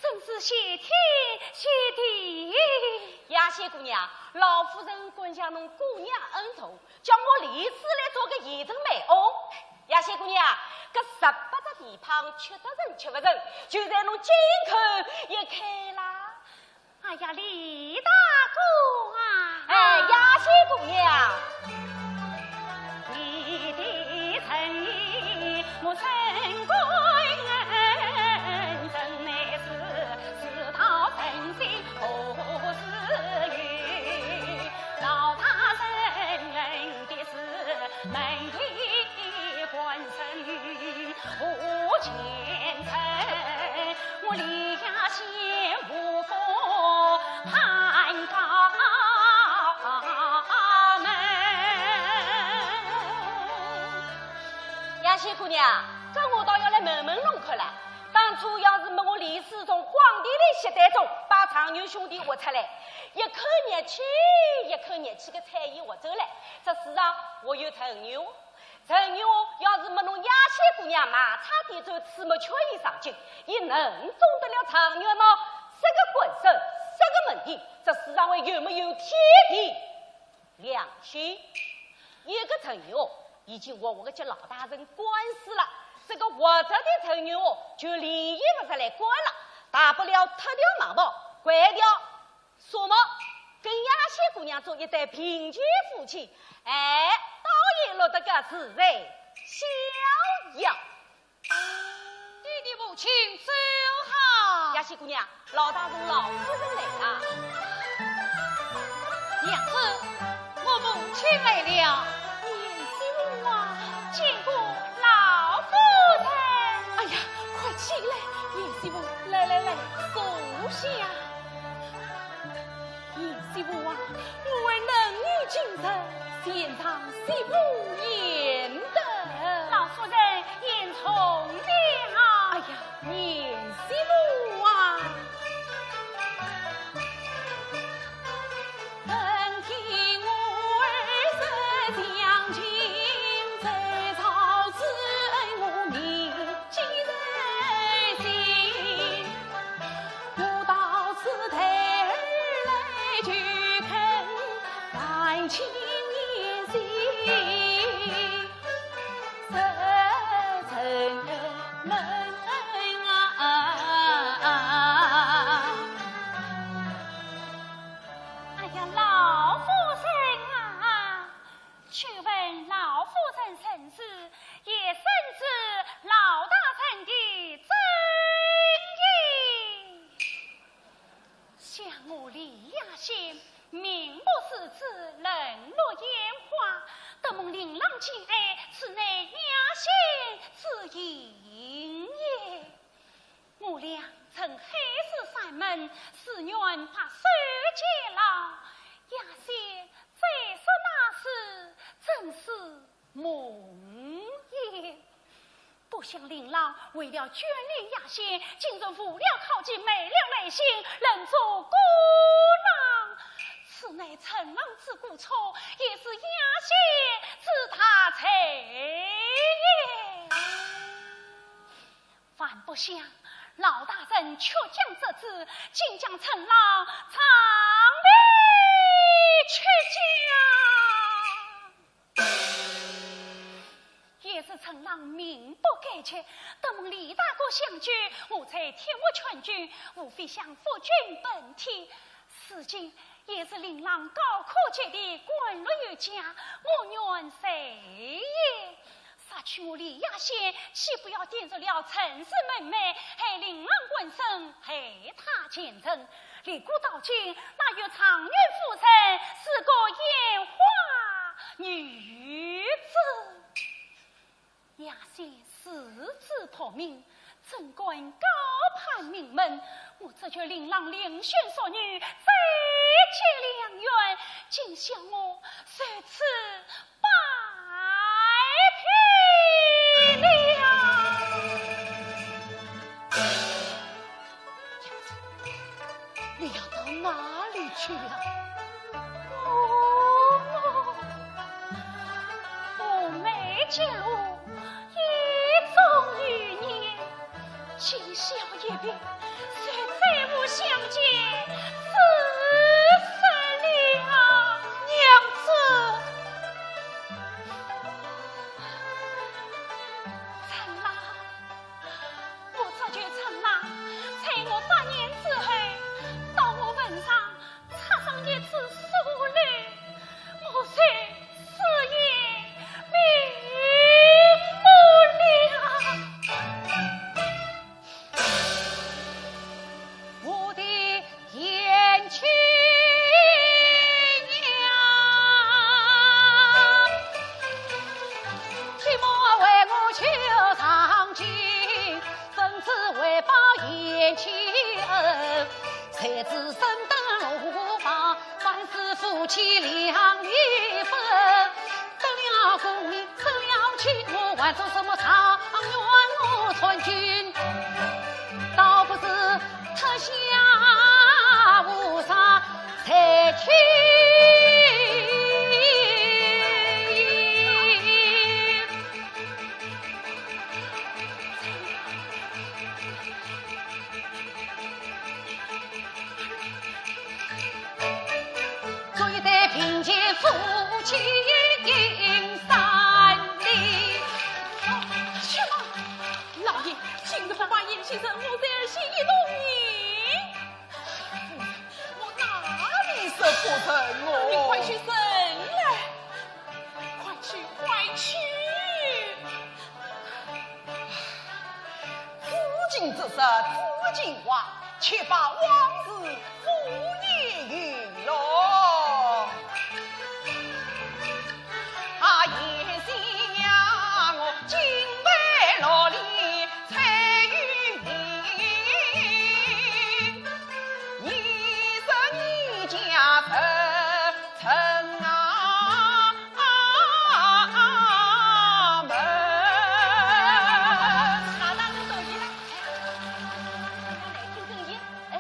G: 真是谢天谢地！
D: 亚西姑娘，老夫人管下侬姑娘恩宠，叫我李氏来做个仪征美翁。亚西姑娘，这18只地方吃得人吃不人，就在侬金口一开啦。
G: 哎呀，李大哥啊！
D: 亚西姑娘，
G: 你的诚意我深归真乃是讨真心不是语，老大人的是门庭官身无前程，我李家先无福攀高门。
D: 亚西姑娘，这我倒要来问问侬可了。当初要是没我李世从皇帝的携带中把常元兄弟活出来，一口热气一口热气的菜叶活走来，这世上我有陈牛。陈牛要是没侬亚西姑娘马差点走赤木缺衣上京，也能中得了常元吗？这个官身，这个门第，这世上还有没有天地良心？一个陈牛已经活我这老大人官司了。这个活着的陈牛就理也不出来管了，大不了脱掉蟒袍，关掉说么跟亚西姑娘做一对贫贱夫妻，倒也落得个自在逍遥。
G: 你的母亲走好。
D: 亚西姑娘，老大人老夫人来了。
G: 娘子，我母亲来了。
A: 严师傅啊，
G: 见过老夫人。
A: 哎呀，快起来，严师傅，来，坐下。严师傅啊，我为能女精神，现场媳妇言德。
G: 老夫人言从了。
A: 哎呀，严师傅啊，闻听我儿子讲情，在朝之恩我铭记在心。我到此台儿来去看，感情言心，深门。
G: 哎呀，老夫人啊，去问老夫人甚事，也深知老大臣的真意。
A: 想我李亚仙名不识字，冷落烟花，得蒙琳琅亲爱，此乃亚仙之言也。我俩曾海誓山盟，誓愿把手接牢。亚仙再说那事，真是梦也。不想琳琅为了眷恋亚仙，竟然负了靠近美了内心，认作孤郎。此乃陈郎之故错，也是亚仙之他才也。万不想老大人却将这子竟将陈郎长离去家。也是陈郎命不该绝，等蒙李大哥相救，我才天我全军，无非向夫君本体。此今也是令郎高科级的官落有家，我愿谁也？杀去我李亚仙，岂不要玷辱了陈氏门楣，害令郎官身，害他前程？离故到今，那有长月夫人是个烟花女子。亚仙私自破命，怎敢高攀名门？我这就令郎凌轩所女，再结良缘，今宵我受此白皮了。你要到哪里去啊？我没记录一种余年，今宵一别，虽再无相见，此生了。娘子，陈郎，我这就陈郎，在我8年之后，到我坟上插上一次树泪，我虽死也瞑目了。我的眼睛呀，寂寞为我求长情，分子为报眼前恩，才知身登路旁，凡事夫妻两一分。得了功名，生了气，我还做什么长远我传君？倒不是特下无上才去。追在并肩夫妻迎三里。去吧，老爷，今日不把严先生我在心一动你。我哪里是不成我？你快去生来，快去快去！
F: 紫荆之事，紫荆话，且把往事复也云咯。啊，也想我今晚落里彩云林，你是你家城门。
A: 哪当人走进来？来听听音。哎，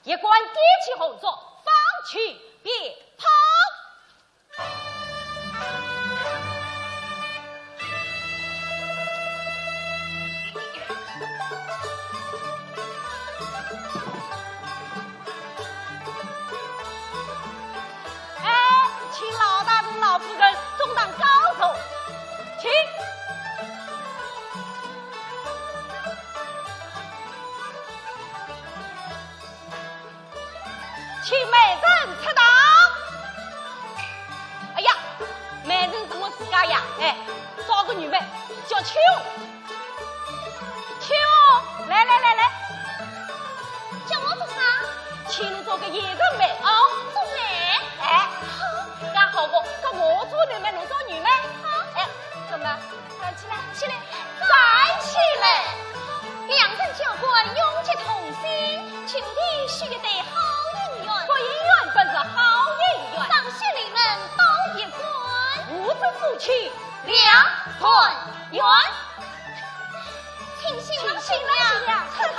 A: 一关点起后座，放去别跑。哎，请老大人、老夫人中当高手，请。请美人出堂。哎呀，美人是我自家呀，哎，找个女妹叫秋。秋，来，叫我做啥？请你做个一个妹哦，做妹。哎，好，刚好过，跟我做女妹，侬做女妹。好，哎，怎么？起来，站起来！两人交官，永结同心，求你许一对好姻缘。好姻缘本是好姻缘，上西临门都一关，吾子夫妻两团圆。请新郎新娘出堂。